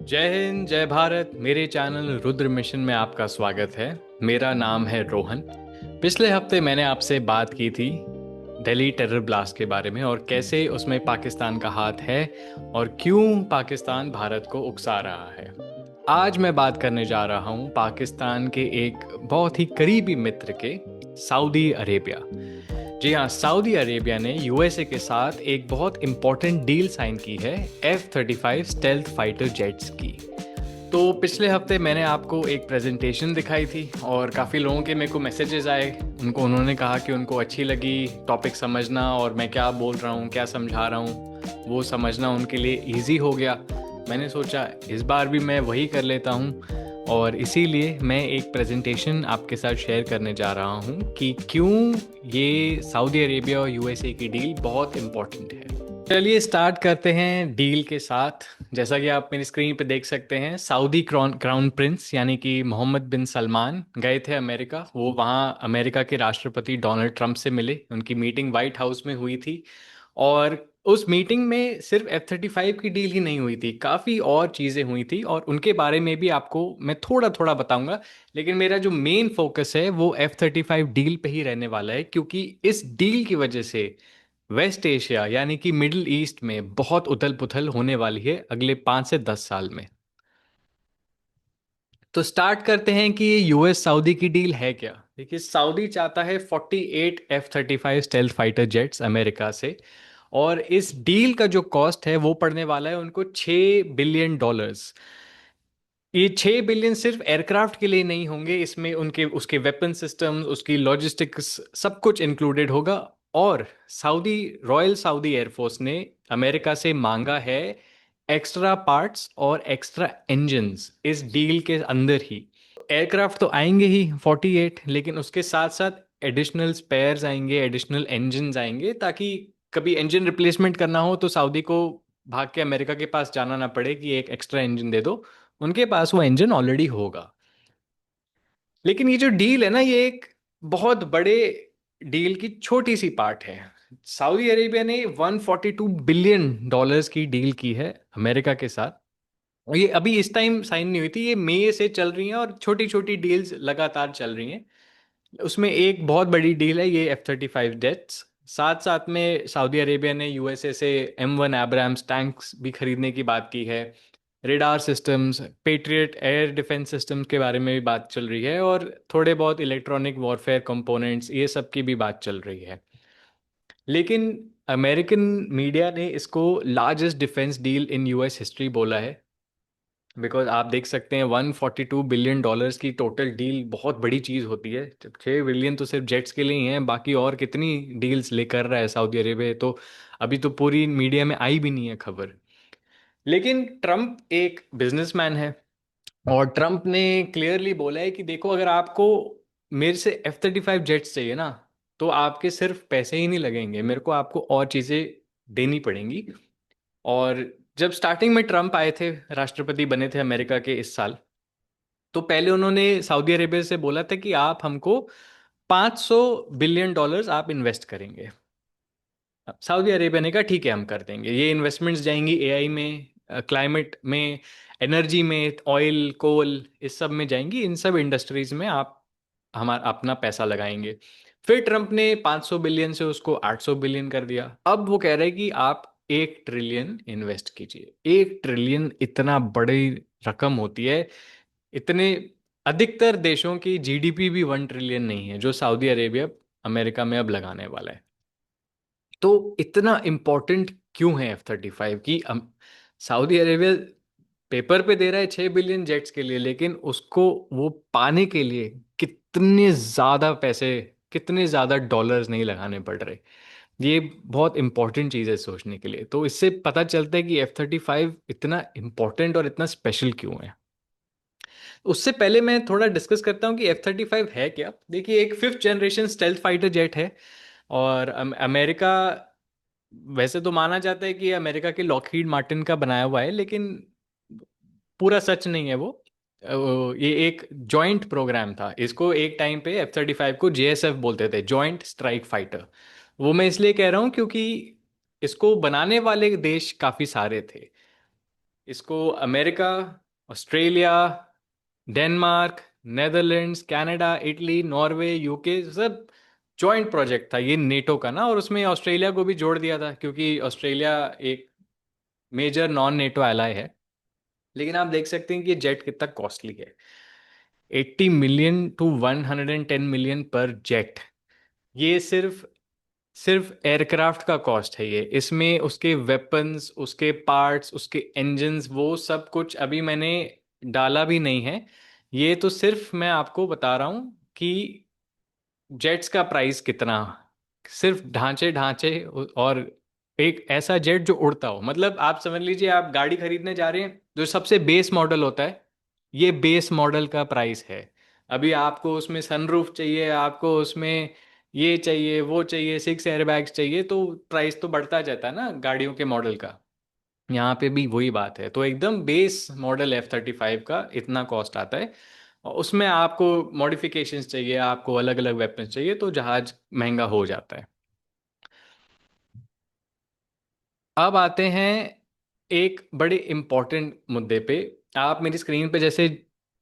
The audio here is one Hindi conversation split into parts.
जय हिंद जय भारत। मेरे चैनल रुद्र मिशन में आपका स्वागत है। मेरा नाम है रोहन। पिछले हफ्ते मैंने आपसे बात की थी दिल्ली टेरर ब्लास्ट के बारे में और कैसे उसमें पाकिस्तान का हाथ है और क्यों पाकिस्तान भारत को उकसा रहा है। आज मैं बात करने जा रहा हूं पाकिस्तान के एक बहुत ही करीबी मित्र के, सऊदी अरेबिया। जी हाँ, सऊदी अरेबिया ने यूएसए के साथ एक बहुत इंपॉर्टेंट डील साइन की है F-35 स्टेल्थ फाइटर जेट्स की। तो पिछले हफ्ते मैंने आपको एक प्रेजेंटेशन दिखाई थी और काफ़ी लोगों के मेरे को मैसेजेस आए। उन्होंने कहा कि उनको अच्छी लगी टॉपिक समझना और मैं क्या बोल रहा हूँ, क्या समझा रहा हूँ, वो समझना उनके लिए इजी हो गया। मैंने सोचा इस बार भी मैं वही कर लेता हूँ और इसीलिए मैं एक प्रेजेंटेशन आपके साथ शेयर करने जा रहा हूँ कि क्यों ये सऊदी अरेबिया और यूएसए की डील बहुत इम्पोर्टेंट है। चलिए स्टार्ट करते हैं डील के साथ। जैसा कि आप मेरी स्क्रीन पे देख सकते हैं, सऊदी क्राउन प्रिंस यानी कि मोहम्मद बिन सलमान गए थे अमेरिका। वो वहाँ अमेरिका के राष्ट्रपति डोनाल्ड ट्रंप से मिले। उनकी मीटिंग वाइट हाउस में हुई थी और उस मीटिंग में सिर्फ F-35 की डील ही नहीं हुई थी, काफ़ी और चीज़ें हुई थी और उनके बारे में भी आपको मैं थोड़ा थोड़ा बताऊंगा। लेकिन मेरा जो मेन फोकस है वो F-35 डील पे ही रहने वाला है, क्योंकि इस डील की वजह से वेस्ट एशिया यानी कि मिडिल ईस्ट में बहुत उथल पुथल होने वाली है अगले 5 से 10 साल में। तो स्टार्ट करते हैं कि ये यूएस सऊदी की डील है क्या। देखिए, सऊदी चाहता है 48 F-35 stealth fighter jets America से और इस डील का जो कॉस्ट है वो पड़ने वाला है उनको $6 बिलियन। ये 6 बिलियन सिर्फ एयरक्राफ्ट के लिए नहीं होंगे, इसमें उनके उसके वेपन सिस्टम्स, उसकी लॉजिस्टिक्स, सब कुछ इंक्लूडेड होगा। और सऊदी रॉयल सऊदी एयरफोर्स ने अमेरिका से मांगा है एक्स्ट्रा पार्ट्स और एक्स्ट्रा इंजन्स इस डील के अंदर ही। एयरक्राफ्ट तो आएंगे ही 48, लेकिन उसके साथ साथ एडिशनल स्पेयर्स आएंगे, एडिशनल इंजन्स आएंगे, ताकि कभी इंजन रिप्लेसमेंट करना हो तो सऊदी को भाग के अमेरिका के पास जाना ना पड़े कि एक एक्स्ट्रा इंजन दे दो। उनके पास वो इंजन ऑलरेडी होगा। लेकिन ये जो डील है ना, ये एक बहुत बड़े डील की छोटी सी पार्ट है। सऊदी अरेबिया ने $142 बिलियन की डील की है अमेरिका के साथ और ये अभी इस टाइम साइन नहीं हुई थी, ये मई से चल रही हैं और छोटी छोटी डील्स लगातार चल रही हैं। उसमें एक बहुत बड़ी डील है ये F-35 जेट्स। साथ साथ में सऊदी अरेबिया ने यूएसए से M1 एब्राम्स टैंक्स भी खरीदने की बात की है। Radar systems, patriot air defence systems के बारे में भी बात चल रही है और थोड़े बहुत इलेक्ट्रॉनिक वॉरफेयर कंपोनेंट्स, ये सब की भी बात चल रही है। लेकिन अमेरिकन मीडिया ने इसको largest defence deal in US history बोला है। बिकॉज आप देख सकते हैं $142 बिलियन की टोटल डील बहुत बड़ी चीज़ होती है। 6 बिलियन तो सिर्फ जेट्स के लिए ही हैं, बाकी और कितनी डील्स ले कर रहा है सऊदी अरेबिया, तो अभी तो पूरी मीडिया में आई भी नहीं है खबर। लेकिन ट्रम्प एक बिजनेसमैन है और ट्रम्प ने क्लियरली बोला है कि देखो, अगर आपको मेरे से F-35 जेट्स चाहिए ना, तो आपके सिर्फ पैसे ही नहीं लगेंगे, मेरे को आपको और चीज़ें देनी पड़ेंगी। और जब स्टार्टिंग में ट्रम्प आए थे, राष्ट्रपति बने थे अमेरिका के इस साल, तो पहले उन्होंने सऊदी अरेबिया से बोला था कि आप हमको $500 बिलियन आप इन्वेस्ट करेंगे। अब सऊदी अरेबिया ने कहा ठीक है, हम कर देंगे। ये इन्वेस्टमेंट्स जाएंगी एआई में, क्लाइमेट में, एनर्जी में, ऑयल कोल, इस सब में जाएंगी। इन सब इंडस्ट्रीज में आप हमारा अपना पैसा लगाएंगे। फिर ट्रम्प ने 500 बिलियन से उसको 800 बिलियन कर दिया। अब वो कह रहे हैं कि आप 1 ट्रिलियन इन्वेस्ट कीजिए। 1 ट्रिलियन इतना बड़ी रकम होती है। इतने अधिकतर देशों की जीडीपी भी 1 ट्रिलियन नहीं है जो सऊदी अरेबिया अमेरिका में अब लगाने वाला है। तो इतना इम्पोर्टेंट क्यों है F-35 की? सऊदी अरेबिया पेपर पे दे रहा है 6 बिलियन जेट्स के लिए, लेकिन उसको वो पाने के लिए कितने ज्यादा पैसे, कितने ज्यादा डॉलर्स नहीं लगाने पड़ रहे। ये बहुत इंपॉर्टेंट चीज़ है सोचने के लिए। तो इससे पता चलता है कि F-35 इतना इम्पोर्टेंट और इतना स्पेशल क्यों है। उससे पहले मैं थोड़ा डिस्कस करता हूँ कि F-35 है क्या। देखिए, एक fifth generation stealth fighter jet है और अमेरिका, वैसे तो माना जाता है कि अमेरिका के लॉकहीड मार्टिन का बनाया हुआ है, लेकिन पूरा सच नहीं है वो। ये एक जॉइंट प्रोग्राम था। इसको एक टाइम पे F-35 को JSF बोलते थे, जॉइंट स्ट्राइक फाइटर। वो मैं इसलिए कह रहा हूँ क्योंकि इसको बनाने वाले देश काफ़ी सारे थे। इसको America, Australia, Denmark, Netherlands, Canada, Italy, Norway, UK सब जॉइंट प्रोजेक्ट था ये नेटो का ना। और उसमें ऑस्ट्रेलिया को भी जोड़ दिया था क्योंकि ऑस्ट्रेलिया एक मेजर नॉन नेटो एलाय है। लेकिन आप देख सकते हैं कि ये जेट कितना कॉस्टली है। 80 मिलियन टू 110 मिलियन पर जेट। ये सिर्फ सिर्फ एयरक्राफ्ट का कॉस्ट है ये। इसमें उसके वेपन्स, उसके पार्ट्स, उसके इंजन्स, वो सब कुछ अभी मैंने डाला भी नहीं है। ये तो सिर्फ मैं आपको बता रहा हूँ कि जेट्स का प्राइस कितना। सिर्फ ढांचे ढांचे और एक ऐसा जेट जो उड़ता हो। मतलब आप समझ लीजिए आप गाड़ी खरीदने जा रहे हैं, जो सबसे बेस मॉडल होता है, ये बेस मॉडल का प्राइस है। अभी आपको उसमें सनरूफ चाहिए, आपको उसमें ये चाहिए वो चाहिए, 6 एयरबैग्स चाहिए, तो प्राइस तो बढ़ता जाता है ना गाड़ियों के मॉडल का। यहाँ पे भी वही बात है। तो एकदम बेस मॉडल F-35 का इतना कॉस्ट आता है। और उसमें आपको मॉडिफिकेशंस चाहिए, आपको अलग अलग वेपन्स चाहिए, तो जहाज महंगा हो जाता है। अब आते हैं एक बड़े इम्पोर्टेंट मुद्दे पे। आप मेरी स्क्रीन पे जैसे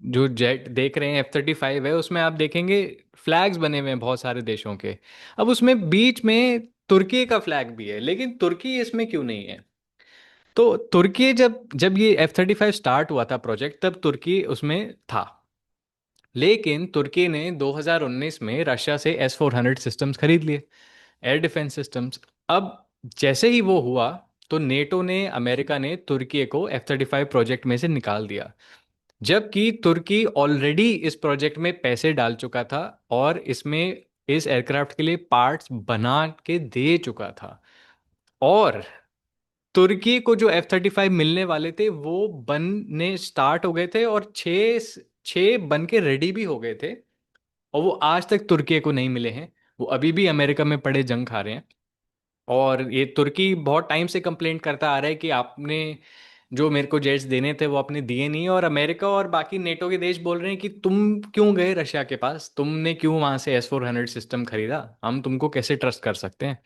जो जेट देख रहे हैं F-35 है, उसमें आप देखेंगे फ्लैग्स बने हुए हैं बहुत सारे देशों के। अब उसमें बीच में तुर्की का फ्लैग भी है, लेकिन तुर्की इसमें क्यों नहीं है? तो तुर्की जब जब ये F-35 स्टार्ट हुआ था प्रोजेक्ट, तब तुर्की उसमें था। लेकिन तुर्की ने 2019 में रशिया से S-400 सिस्टम्स खरीद लिए, एयर डिफेंस सिस्टम्स। अब जैसे ही वो हुआ, तो नेटो ने, अमेरिका ने तुर्की को F-35 प्रोजेक्ट में से निकाल दिया। जबकि तुर्की ऑलरेडी इस प्रोजेक्ट में पैसे डाल चुका था और इसमें इस एयरक्राफ्ट के लिए पार्ट्स बना के दे चुका था। और तुर्की को जो F-35 मिलने वाले थे वो बनने स्टार्ट हो गए थे, और छः छः बन के रेडी भी हो गए थे। और वो आज तक तुर्की को नहीं मिले हैं। वो अभी भी अमेरिका में पड़े जंग खा रहे हैं। और ये तुर्की बहुत टाइम से कंप्लेंट करता आ रहा है कि आपने जो मेरे को जेट्स देने थे वो आपने दिए नहीं। और अमेरिका और बाकी नेटो के देश बोल रहे हैं कि तुम क्यों गए रशिया के पास, तुमने क्यों वहां से S-400 सिस्टम खरीदा, हम तुमको कैसे ट्रस्ट कर सकते हैं?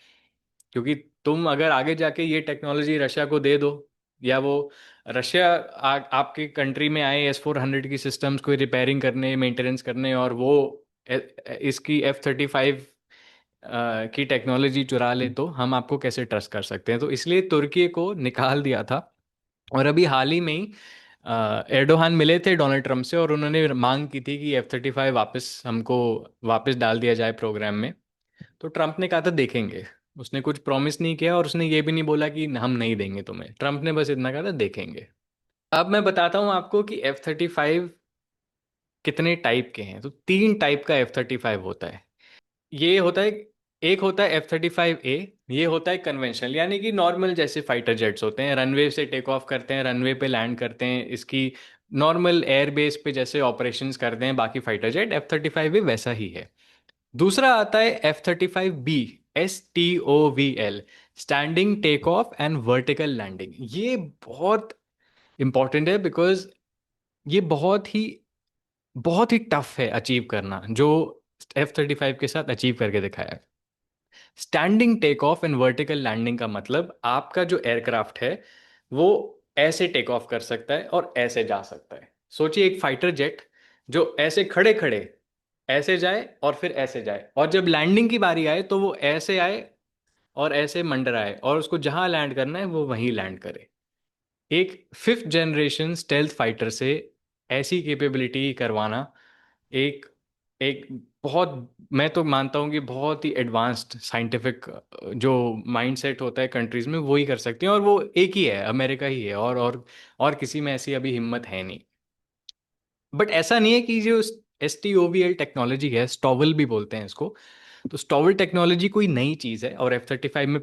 क्योंकि तुम अगर आगे जाके ये टेक्नोलॉजी रशिया को दे दो, या वो रशिया आपके कंट्री में आए S-400 की सिस्टम्स को रिपेयरिंग करने, मेंटेनेंस करने, और वो इसकी F-35 की टेक्नोलॉजी चुरा ले, तो हम आपको कैसे ट्रस्ट कर सकते हैं? तो इसलिए तुर्की को निकाल दिया था। और अभी हाल ही में ही एर्डोहान मिले थे डोनाल्ड ट्रम्प से, और उन्होंने मांग की थी कि F-35 वापस हमको वापस डाल दिया जाए प्रोग्राम में। तो ट्रम्प ने कहा था देखेंगे। उसने कुछ प्रॉमिस नहीं किया, और उसने ये भी नहीं बोला कि हम नहीं देंगे तुम्हें। ट्रम्प ने बस इतना कहा था देखेंगे। अब मैं बताता हूँ आपको कि F-35 कितने टाइप के हैं। तो 3 टाइप का F-35 होता है। ये होता है, एक होता है F-35A। ये होता है कन्वेंशनल, यानी कि नॉर्मल जैसे फाइटर जेट्स होते हैं, रनवे से टेक ऑफ करते हैं, रनवे पे लैंड करते हैं, इसकी नॉर्मल एयर बेस पे जैसे ऑपरेशंस करते हैं बाकी फाइटर जेट, F-35A वैसा ही है। दूसरा आता है F-35B, STOVL, standing take off and vertical landing. ये बहुत इंपॉर्टेंट है, बिकॉज ये बहुत ही टफ है अचीव करना, जो F-35 के साथ अचीव करके दिखाया है। Standing take off and vertical landing का मतलब आपका जो एयरक्राफ्ट है वो ऐसे टेक ऑफ कर सकता है और ऐसे जा सकता है। सोचिए एक फाइटर जेट जो ऐसे खड़े खड़े ऐसे जाए और फिर ऐसे जाए, और जब लैंडिंग की बारी आए तो वो ऐसे आए और ऐसे मंडराए, और उसको जहां लैंड करना है वो वहीं लैंड करे। एक 5th जनरेशन स्टेल्थ फाइटर से ऐसी कैपेबिलिटी करवाना, एक एक बहुत, मैं तो मानता हूँ कि बहुत ही एडवांस्ड साइंटिफिक जो माइंडसेट होता है कंट्रीज में, वो ही कर सकते हैं। और वो एक ही है, अमेरिका ही है, और किसी में ऐसी अभी हिम्मत है नहीं। बट ऐसा नहीं है कि जो STOVL टेक्नोलॉजी है, स्टॉवल भी बोलते हैं इसको, तो स्टॉवल टेक्नोलॉजी कोई नई चीज़ है और F-35 में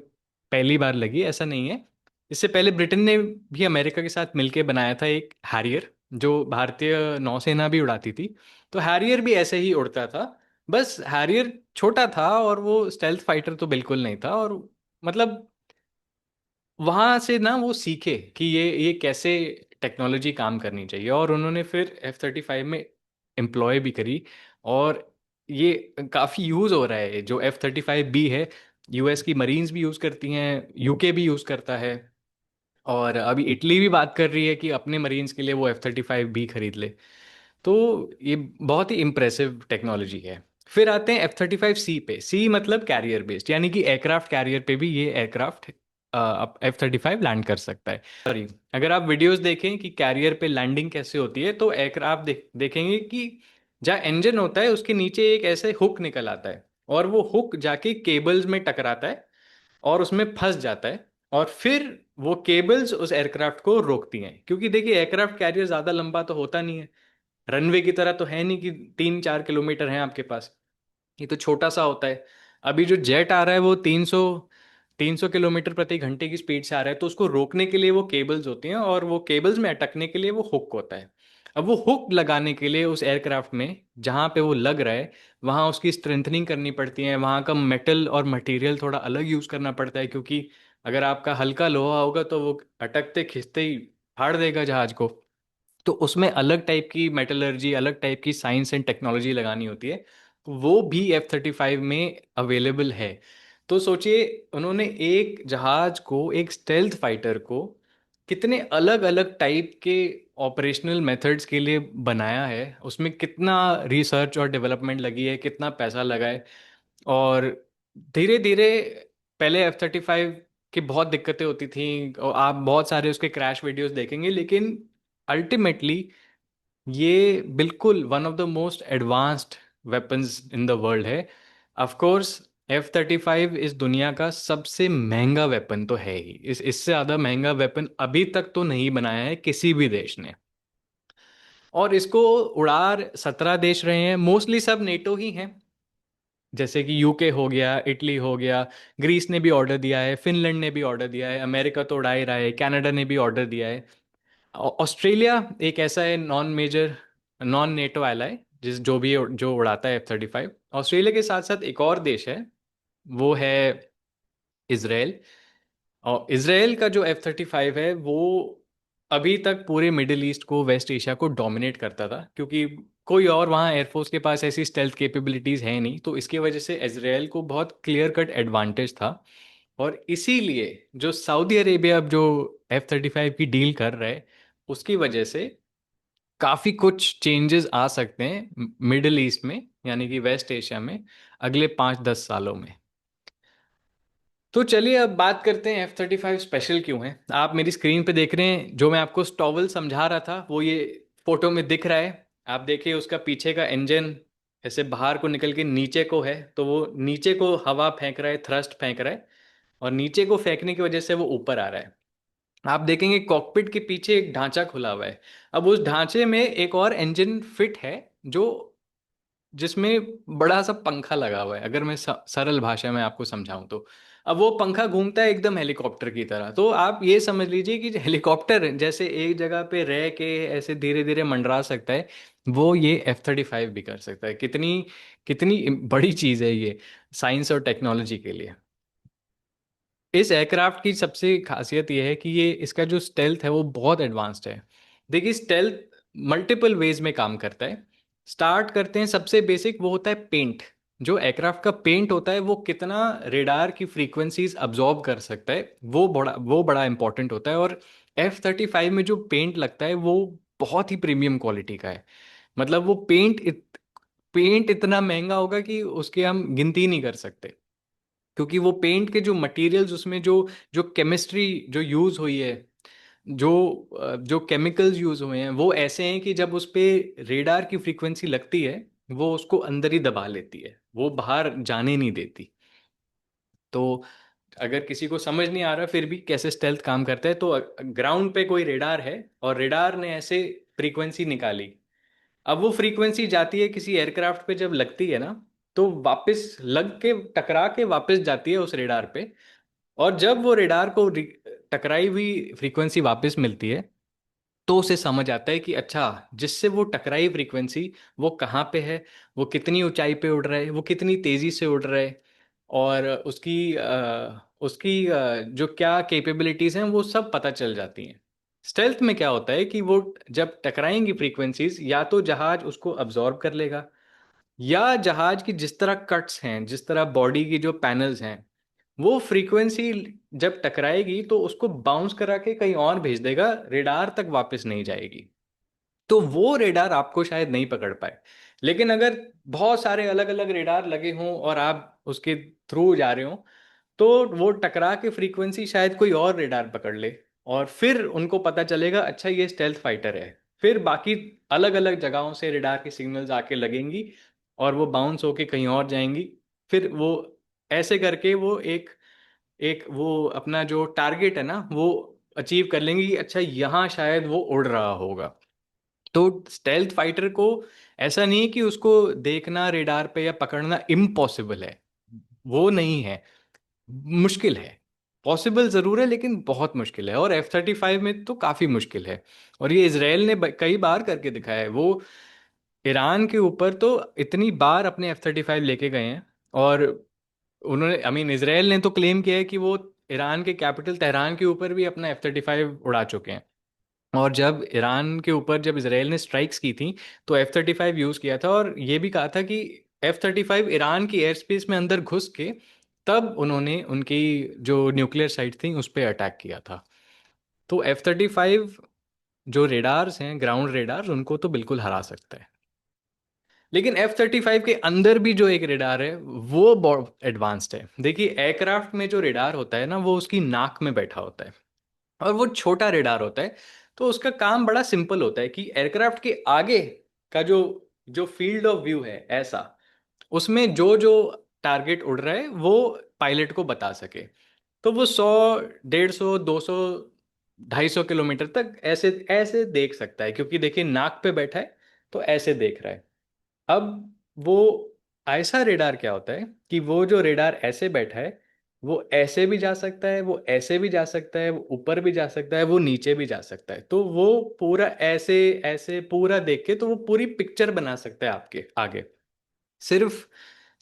पहली बार लगी, ऐसा नहीं है। इससे पहले ब्रिटेन ने भी अमेरिका के साथ मिलकर बनाया था एक हैरियर, जो भारतीय नौसेना भी उड़ाती थी। तो हैरियर भी ऐसे ही उड़ता था। बस हैरियर छोटा था, और वो स्टेल्थ फाइटर तो बिल्कुल नहीं था। और मतलब वहां से ना वो सीखे कि ये कैसे टेक्नोलॉजी काम करनी चाहिए, और उन्होंने फिर F-35 में एम्प्लॉय भी करी। और ये काफ़ी यूज़ हो रहा है जो F-35B है। US की मरीन्स भी यूज़ करती हैं, UK भी यूज़ करता है। और अभी इटली भी बात कर रही है कि अपने मरीन्स के लिए वो F-35 भी खरीद ले। तो ये बहुत ही इम्प्रेसिव टेक्नोलॉजी है। फिर आते हैं F-35C पे। सी मतलब कैरियर बेस्ड, यानी कि एयरक्राफ्ट कैरियर पे भी ये एयरक्राफ्ट F-35 लैंड कर सकता है। सॉरी, अगर आप वीडियोस देखें कि कैरियर पे लैंडिंग कैसे होती है, तो एयरक्राफ्ट देखेंगे कि जहाँ इंजन होता है उसके नीचे एक ऐसे हुक निकल आता है, और वो हुक जाके केबल्स में टकराता है और उसमें फंस जाता है। और फिर वो केबल्स उस एयरक्राफ्ट को रोकती हैं, क्योंकि देखिए एयरक्राफ्ट कैरियर ज़्यादा लंबा तो होता नहीं है, रनवे की तरह तो है नहीं कि 3-4 किलोमीटर है आपके पास। ये तो छोटा सा होता है। अभी जो जेट आ रहा है वो 300 किलोमीटर प्रति घंटे की स्पीड से आ रहा है, तो उसको रोकने के लिए वो केबल्स होती हैं, और वो केबल्स में अटकने के लिए वो हुक होता है। अब वो हुक लगाने के लिए उस एयरक्राफ्ट में जहाँ पे वो लग रहा है, वहाँ उसकी स्ट्रेंथनिंग करनी पड़ती है, वहाँ का मेटल और मटेरियल थोड़ा अलग यूज़ करना पड़ता है, क्योंकि अगर आपका हल्का लोहा होगा तो वो अटकते खिंचते ही फाड़ देगा जहाज को। तो उसमें अलग टाइप की मेटलर्जी, अलग टाइप की साइंस एंड टेक्नोलॉजी लगानी होती है। वो भी F-35 में अवेलेबल है। तो सोचिए, उन्होंने एक जहाज को, एक स्टेल्थ फाइटर को कितने अलग अलग टाइप के ऑपरेशनल मेथड्स के लिए बनाया है, उसमें कितना रिसर्च और डेवलपमेंट लगी है, कितना पैसा लगा है। और धीरे धीरे, पहले F-35 की बहुत दिक्कतें होती थी और आप बहुत सारे उसके क्रैश वीडियोस देखेंगे, लेकिन अल्टीमेटली ये बिल्कुल one of the most advanced weapons in the world है। ऑफ कोर्स F-35 इस दुनिया का सबसे महंगा वेपन तो है ही, इससे ज़्यादा महंगा वेपन अभी तक तो नहीं बनाया है किसी भी देश ने। और इसको उड़ा 17 देश रहे हैं, मोस्टली सब नेटो ही हैं। जैसे कि यूके हो गया, इटली हो गया, ग्रीस ने भी ऑर्डर दिया है, फिनलैंड ने भी ऑर्डर दिया है, अमेरिका तो उड़ा ही रहा है, कनाडा ने भी ऑर्डर दिया है। ऑस्ट्रेलिया एक ऐसा है non major, non NATO ally, जो उड़ाता है F-35। ऑस्ट्रेलिया के साथ साथ एक और देश है, वो है इसराइल। और इसराइल का जो F-35 है वो अभी तक पूरे मिडिल ईस्ट को, वेस्ट एशिया को डोमिनेट करता था, क्योंकि कोई और वहाँ एयरफोर्स के पास ऐसी स्टेल्थ कैपेबिलिटीज़ है नहीं, तो इसकी वजह से इसराइल को बहुत क्लियर कट एडवांटेज था। और इसीलिए जो सऊदी अरेबिया अब जो F-35 की डील कर रहा है, उसकी वजह से काफ़ी कुछ चेंजेस आ सकते हैं मिडिल ईस्ट में, यानी कि वेस्ट एशिया में, अगले 5-10 सालों में। तो चलिए अब बात करते हैं F-35 स्पेशल क्यों है। आप मेरी स्क्रीन पे देख रहे हैं, जो मैं आपको स्टॉवल समझा रहा था वो ये फोटो में दिख रहा है। आप देखिए उसका पीछे का इंजन ऐसे बाहर को निकल के नीचे को है, तो वो नीचे को हवा फेंक रहा है, थ्रस्ट फेंक रहा है, और नीचे को फेंकने की वजह से वो ऊपर आ रहा है। आप देखेंगे कॉकपिट के पीछे एक ढांचा खुला हुआ है। अब उस ढांचे में एक और इंजन फिट है, जो जिसमें बड़ा सा पंखा लगा हुआ है, अगर मैं सरल भाषा में आपको समझाऊं तो। अब वो पंखा घूमता है एकदम हेलीकॉप्टर की तरह, तो आप ये समझ लीजिए कि हेलीकॉप्टर जैसे एक जगह पे रह के ऐसे धीरे धीरे मंडरा सकता है, वो ये F-35 भी कर सकता है। कितनी कितनी बड़ी चीज़ है ये साइंस और टेक्नोलॉजी के लिए। इस एयरक्राफ्ट की सबसे खासियत यह है कि ये इसका जो स्टेल्थ है वो बहुत एडवांस्ड है। देखिए स्टेल्थ मल्टीपल वेज में काम करता है। स्टार्ट करते हैं सबसे बेसिक, वो होता है पेंट। जो एयरक्राफ्ट का पेंट होता है वो कितना रेडार की फ्रीक्वेंसीज अब्जॉर्ब कर सकता है, वो बड़ा इंपॉर्टेंट होता है। और F-35 में जो पेंट लगता है वो बहुत ही प्रीमियम क्वालिटी का है। मतलब वो पेंट इतना महंगा होगा कि उसके हम गिनती नहीं कर सकते, क्योंकि वो पेंट के जो मटेरियल्स, उसमें जो जो केमिस्ट्री जो यूज़ हुई है, जो जो केमिकल्स यूज़ हुए हैं, वो ऐसे हैं कि जब उस पे रेडार की फ्रीक्वेंसी लगती है, वो उसको अंदर ही दबा लेती है, वो बाहर जाने नहीं देती। तो अगर किसी को समझ नहीं आ रहा फिर भी कैसे स्टेल्थ काम करता है, तो ग्राउंड पे कोई रेडार है और रेडार ने ऐसे फ्रीक्वेंसी निकाली। अब वो फ्रीक्वेंसी जाती है किसी एयरक्राफ्ट पे, जब लगती है ना, तो वापस लग के टकरा के वापस जाती है उस रेडार पे। और जब वो रेडार को टकराई हुई फ्रीक्वेंसी वापस मिलती है, तो उसे समझ आता है कि अच्छा, जिससे वो टकराई फ्रीक्वेंसी वो कहाँ पे है, वो कितनी ऊंचाई पे उड़ रहा है, वो कितनी तेजी से उड़ रहा है, और उसकी जो क्या कैपेबिलिटीज हैं वो सब पता चल जाती हैं। स्टेल्थ में क्या होता है कि वो जब टकराएंगी फ्रीक्वेंसीज, या तो जहाज उसको अब्जॉर्ब कर लेगा, या जहाज की जिस तरह कट्स हैं, जिस तरह बॉडी की जो पैनल्स हैं, वो फ्रीक्वेंसी जब टकराएगी तो उसको बाउंस करा के कहीं और भेज देगा, रेडार तक वापस नहीं जाएगी। तो वो रेडार आपको शायद नहीं पकड़ पाए। लेकिन अगर बहुत सारे अलग अलग रेडार लगे हों और आप उसके थ्रू जा रहे हो, तो वो टकरा के फ्रीक्वेंसी शायद कोई और रेडार पकड़ ले, और फिर उनको पता चलेगा अच्छा ये स्टेल्थ फाइटर है। फिर बाकी अलग अलग जगहों से रेडार की सिग्नल्स आके लगेंगी और वो बाउंस होके कहीं और जाएंगी। फिर वो ऐसे करके वो एक एक वो अपना जो टारगेट है ना वो अचीव कर लेंगे कि अच्छा यहाँ शायद वो उड़ रहा होगा। तो स्टेल्थ फाइटर को ऐसा नहीं है कि उसको देखना रेडार पे या पकड़ना इम्पॉसिबल है, वो नहीं है, मुश्किल है। पॉसिबल जरूर है लेकिन बहुत मुश्किल है, और F-35 में तो काफी मुश्किल है। और ये इसराइल ने कई बार करके दिखाया है। वो ईरान के ऊपर तो इतनी बार अपने F-35 लेके गए हैं, और उन्होंने आई मीन इसराइल ने तो क्लेम किया है कि वो ईरान के कैपिटल तेहरान के ऊपर भी अपना F-35 उड़ा चुके हैं। और जब ईरान के ऊपर जब इसराइल ने स्ट्राइक्स की थी तो F-35 यूज़ किया था, और ये भी कहा था कि F-35 ईरान की एयर स्पेस में अंदर घुस के तब उन्होंने उनकी जो न्यूक्लियर साइट थी उस पर अटैक किया था। तो F-35 जो रेडार्स हैं, ग्राउंड रेडार्स, उनको तो बिल्कुल हरा सकता है। लेकिन F-35 के अंदर भी जो एक रेडार है वो बहुत एडवांस्ड है। देखिए, एयरक्राफ्ट में जो रेडार होता है ना वो उसकी नाक में बैठा होता है, और वो छोटा रेडार होता है। तो उसका काम बड़ा सिंपल होता है कि एयरक्राफ्ट के आगे का जो जो फील्ड ऑफ व्यू है ऐसा, उसमें जो जो टारगेट उड़ रहा है वो पायलट को बता सके। तो वो 100, 150, 200, 250 किलोमीटर तक ऐसे ऐसे देख सकता है, क्योंकि देखिए नाक पे बैठा है तो ऐसे देख रहा है। अब वो ऐसा रेडार क्या होता है कि वो जो रेडार ऐसे बैठा है वो ऐसे भी जा सकता है, वो ऐसे भी जा सकता है, वो ऊपर भी जा सकता है, वो नीचे भी जा सकता है। तो वो पूरा ऐसे ऐसे पूरा देख के तो वो पूरी पिक्चर बना सकता है आपके आगे। सिर्फ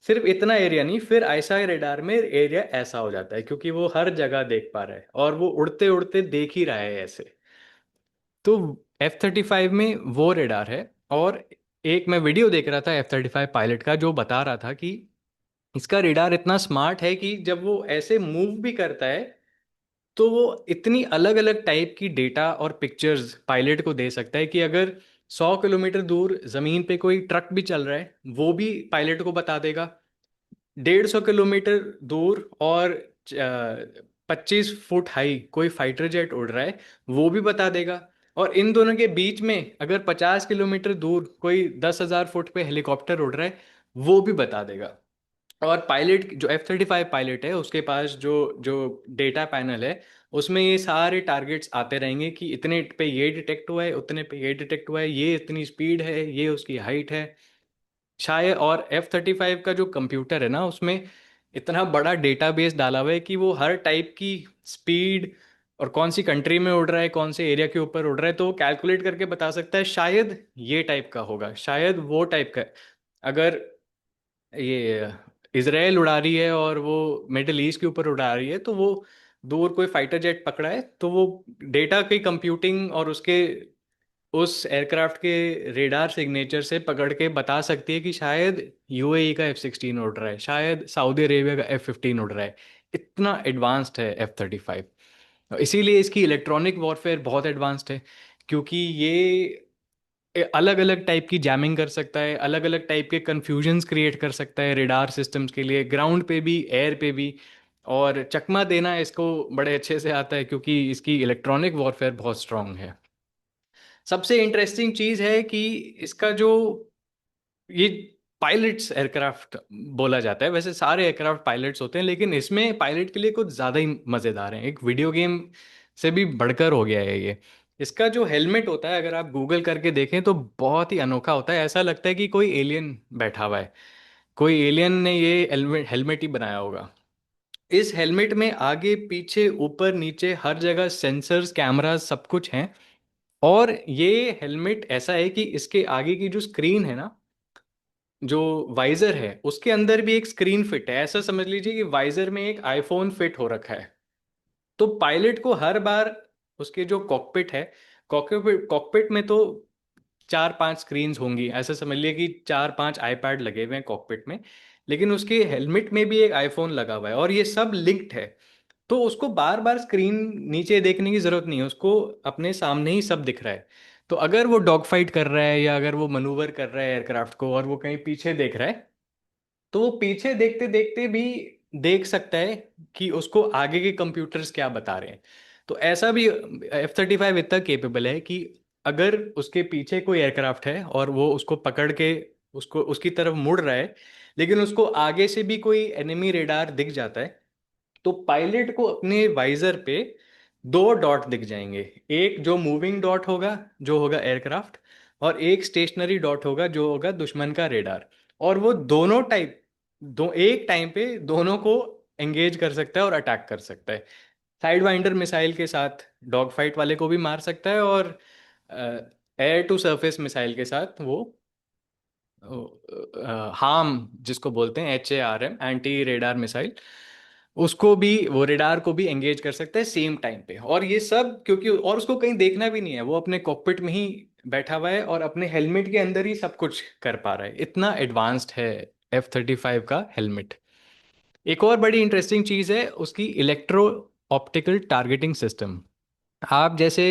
सिर्फ इतना एरिया नहीं, फिर ऐसा रेडार में एरिया ऐसा हो जाता है क्योंकि वो हर जगह देख पा रहा है और वो उड़ते उड़ते देख ही रहा है ऐसे। तो F-35 में वो रेडार है। और एक मैं वीडियो देख रहा था F-35 पायलट का जो बता रहा था कि इसका रेडार इतना स्मार्ट है कि जब वो ऐसे मूव भी करता है तो वो इतनी अलग अलग टाइप की डेटा और पिक्चर्स पायलट को दे सकता है कि अगर 100 किलोमीटर दूर जमीन पे कोई ट्रक भी चल रहा है वो भी पायलट को बता देगा। 150 किलोमीटर दूर और 25 फुट हाई कोई फाइटर जेट उड़ रहा है वो भी बता देगा। और इन दोनों के बीच में अगर 50 किलोमीटर दूर कोई 10,000 फुट पे हेलीकॉप्टर उड़ रहा है वो भी बता देगा। और पायलट जो F-35 पायलट है उसके पास जो जो डेटा पैनल है उसमें ये सारे टारगेट्स आते रहेंगे कि इतने पे ये डिटेक्ट हुआ है, उतने पे ये डिटेक्ट हुआ है, ये इतनी स्पीड है, ये उसकी हाइट है शायद। और F-35 का जो कंप्यूटर है ना उसमें इतना बड़ा डेटाबेस डाला हुआ है कि वो हर टाइप की स्पीड और कौन सी कंट्री में उड़ रहा है, कौन से एरिया के ऊपर उड़ रहा है, तो वो कैलकुलेट करके बता सकता है शायद ये टाइप का होगा, शायद वो टाइप का है। अगर ये इसराइल उड़ा रही है और वो मिडिल ईस्ट के ऊपर उड़ा रही है तो वो दूर कोई फाइटर जेट पकड़ा है तो वो डेटा की कंप्यूटिंग और उसके उस एयरक्राफ्ट के रेडार सिग्नेचर से पकड़ के बता सकती है कि शायद यूएई का F-16 उड़ रहा है, शायद सऊदी अरेबिया का F-15 उड़ रहा है। इतना एडवांस्ड है F-35। इसीलिए इसकी इलेक्ट्रॉनिक वॉरफेयर बहुत एडवांस्ड है, क्योंकि ये अलग अलग टाइप की जैमिंग कर सकता है, अलग अलग टाइप के कंफ्यूजन्स क्रिएट कर सकता है रेडार सिस्टम्स के लिए, ग्राउंड पे भी एयर पे भी। और चकमा देना इसको बड़े अच्छे से आता है क्योंकि इसकी इलेक्ट्रॉनिक वॉरफेयर बहुत स्ट्रांग है। सबसे इंटरेस्टिंग चीज है कि इसका जो ये पायलट्स एयरक्राफ्ट बोला जाता है, वैसे सारे एयरक्राफ्ट पायलट्स होते हैं लेकिन इसमें पायलट के लिए कुछ ज़्यादा ही मज़ेदार है, एक वीडियो गेम से भी बढ़कर हो गया है ये। इसका जो हेलमेट होता है अगर आप गूगल करके देखें तो बहुत ही अनोखा होता है, ऐसा लगता है कि कोई एलियन बैठा हुआ है, कोई एलियन ने ये हेलमेट हेलमेट ही बनाया होगा। इस हेलमेट में आगे पीछे ऊपर नीचे हर जगह सेंसर्स कैमरास सब कुछ हैं। और ये हेलमेट ऐसा है कि इसके आगे की जो स्क्रीन है ना, जो वाइजर है उसके अंदर भी एक स्क्रीन फिट है, ऐसा समझ लीजिए कि वाइजर में एक आईफोन फिट हो रखा है। तो पायलट को हर बार उसके जो कॉकपिट है, कॉकपिट कॉकपिट में तो 4-5 स्क्रीन्स होंगी, ऐसा समझ लिए कि 4-5 आईपैड लगे हुए हैं कॉकपिट में। लेकिन उसके हेलमेट में भी एक आईफोन लगा हुआ है और ये सब लिंक्ड है। तो उसको बार बार स्क्रीन नीचे देखने की जरूरत नहीं है, उसको अपने सामने ही सब दिख रहा है। तो अगर वो डॉग फाइट कर रहा है या अगर वो मनूवर कर रहा है एयरक्राफ्ट को और वो कहीं पीछे देख रहा है, तो वो पीछे देखते देखते भी देख सकता है कि उसको आगे के कंप्यूटर्स क्या बता रहे हैं। तो ऐसा भी F-35 इतना केपेबल है कि अगर उसके पीछे कोई एयरक्राफ्ट है और वो उसको पकड़ के उसको उसकी तरफ मुड़ रहा है, लेकिन उसको आगे से भी कोई एनिमी रेडार दिख जाता है, तो पायलट को अपने वाइजर पे दो डॉट दिख जाएंगे। एक जो मूविंग डॉट होगा, जो होगा एयरक्राफ्ट, और एक स्टेशनरी डॉट होगा, जो होगा दुश्मन का रेडार। और वो दोनों टाइप दो एक टाइम पे दोनों को एंगेज कर सकता है और अटैक कर सकता है। साइड वाइंडर मिसाइल के साथ डॉग फाइट वाले को भी मार सकता है, और एयर टू सरफेस मिसाइल के साथ वो हार्म, जिसको बोलते हैं HARM, एंटी रेडार मिसाइल, उसको भी, वो रेडार को भी एंगेज कर सकता है सेम टाइम पे। और ये सब क्योंकि और उसको कहीं देखना भी नहीं है, वो अपने कॉकपिट में ही बैठा हुआ है और अपने हेलमेट के अंदर ही सब कुछ कर पा रहा है। इतना एडवांस्ड है F-35 का हेलमेट। एक और बड़ी इंटरेस्टिंग चीज़ है उसकी इलेक्ट्रो ऑप्टिकल टारगेटिंग सिस्टम। आप जैसे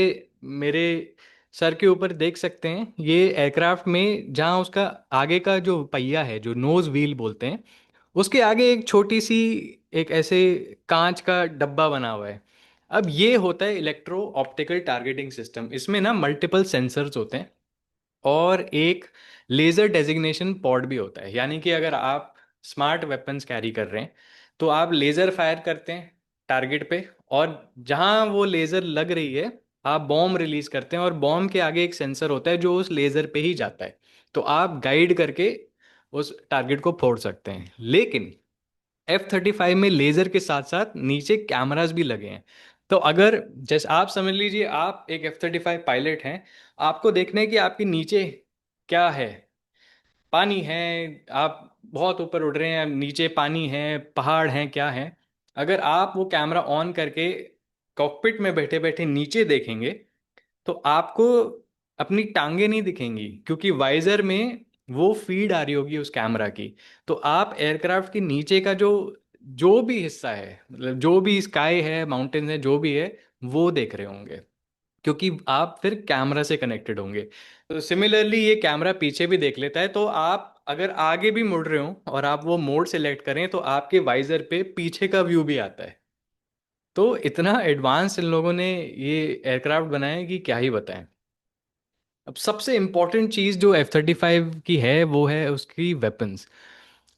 मेरे सर के ऊपर देख सकते हैं, ये एयरक्राफ्ट में जहाँ उसका आगे का जो पहिया है, जो नोज व्हील बोलते हैं, उसके आगे एक छोटी सी, एक ऐसे कांच का डब्बा बना हुआ है। अब ये होता है इलेक्ट्रो ऑप्टिकल टारगेटिंग सिस्टम। इसमें ना मल्टीपल सेंसर्स होते हैं और एक लेज़र डेजिग्नेशन पॉड भी होता है। यानी कि अगर आप स्मार्ट वेपन्स कैरी कर रहे हैं, तो आप लेज़र फायर करते हैं टारगेट पे, और जहां वो लेज़र लग रही है आप बॉम्ब रिलीज करते हैं, और बॉम्ब के आगे एक सेंसर होता है जो उस लेज़र पे ही जाता है। तो आप गाइड करके उस टारगेट को फोड़ सकते हैं। लेकिन F-35 में लेज़र के साथ साथ नीचे कैमरास भी लगे हैं। तो अगर, जैसे आप समझ लीजिए आप एक F-35 पायलट हैं, आपको देखना है कि आपके नीचे क्या है। पानी है, आप बहुत ऊपर उड़ रहे हैं, नीचे पानी है, पहाड़ हैं, क्या है। अगर आप वो कैमरा ऑन करके कॉकपिट में बैठे बैठे नीचे देखेंगे, तो आपको अपनी टांगे नहीं दिखेंगी, क्योंकि वाइजर में वो फीड आ रही होगी उस कैमरा की। तो आप एयरक्राफ्ट के नीचे का जो जो भी हिस्सा है, मतलब जो भी स्काई है, माउंटेन्स है, जो भी है, वो देख रहे होंगे, क्योंकि आप फिर कैमरा से कनेक्टेड होंगे। तो सिमिलरली ये कैमरा पीछे भी देख लेता है। तो आप अगर आगे भी मुड़ रहे हो और आप वो मोड सेलेक्ट करें, तो आपके वाइजर पे पीछे का व्यू भी आता है। तो इतना एडवांस इन लोगों ने ये एयरक्राफ्ट बनाया है कि क्या ही बताएं। अब सबसे इम्पोर्टेंट चीज़ जो F-35 की है वो है उसकी वेपन्स।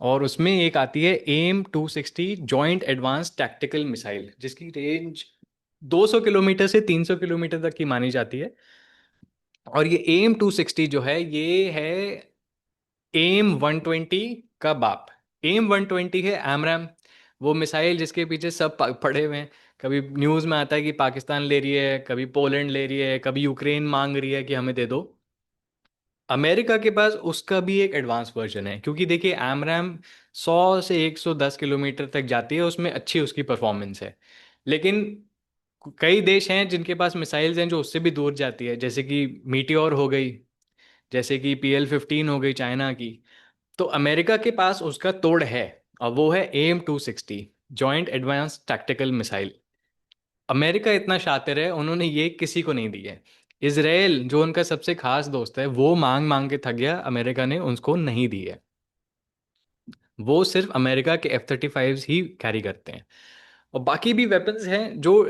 और उसमें एक आती है AIM-260 joint advance tactical missile, जिसकी रेंज 200 किलोमीटर से 300 किलोमीटर तक की मानी जाती है। और ये AIM-260 जो है, ये है AIM-120 का बाप। AIM-120 है AMRAAM, वो मिसाइल जिसके पीछे सब पड़े हुए हैं। कभी न्यूज़ में आता है कि पाकिस्तान ले रही है, कभी पोलैंड ले रही है, कभी यूक्रेन मांग रही है कि हमें दे दो। अमेरिका के पास उसका भी एक एडवांस वर्जन है, क्योंकि देखिए AMRAAM 100 से 110 किलोमीटर तक जाती है, उसमें अच्छी उसकी परफॉर्मेंस है। लेकिन कई देश हैं जिनके पास मिसाइल्स हैं जो उससे भी दूर जाती है, जैसे कि मीटियोर हो गई, जैसे कि PL-15 हो गई चाइना की। तो अमेरिका के पास उसका तोड़ है, और वो है AIM-260 joint advance tactical missile. America इतना शातिर है, उन्होंने ये किसी को नहीं दी है। इसराइल जो उनका सबसे खास दोस्त है, वो मांग मांग के थक गया, अमेरिका ने उसको नहीं दी है। वो सिर्फ अमेरिका के F-35 ही कैरी करते हैं। और बाकी भी वेपन्स हैं जो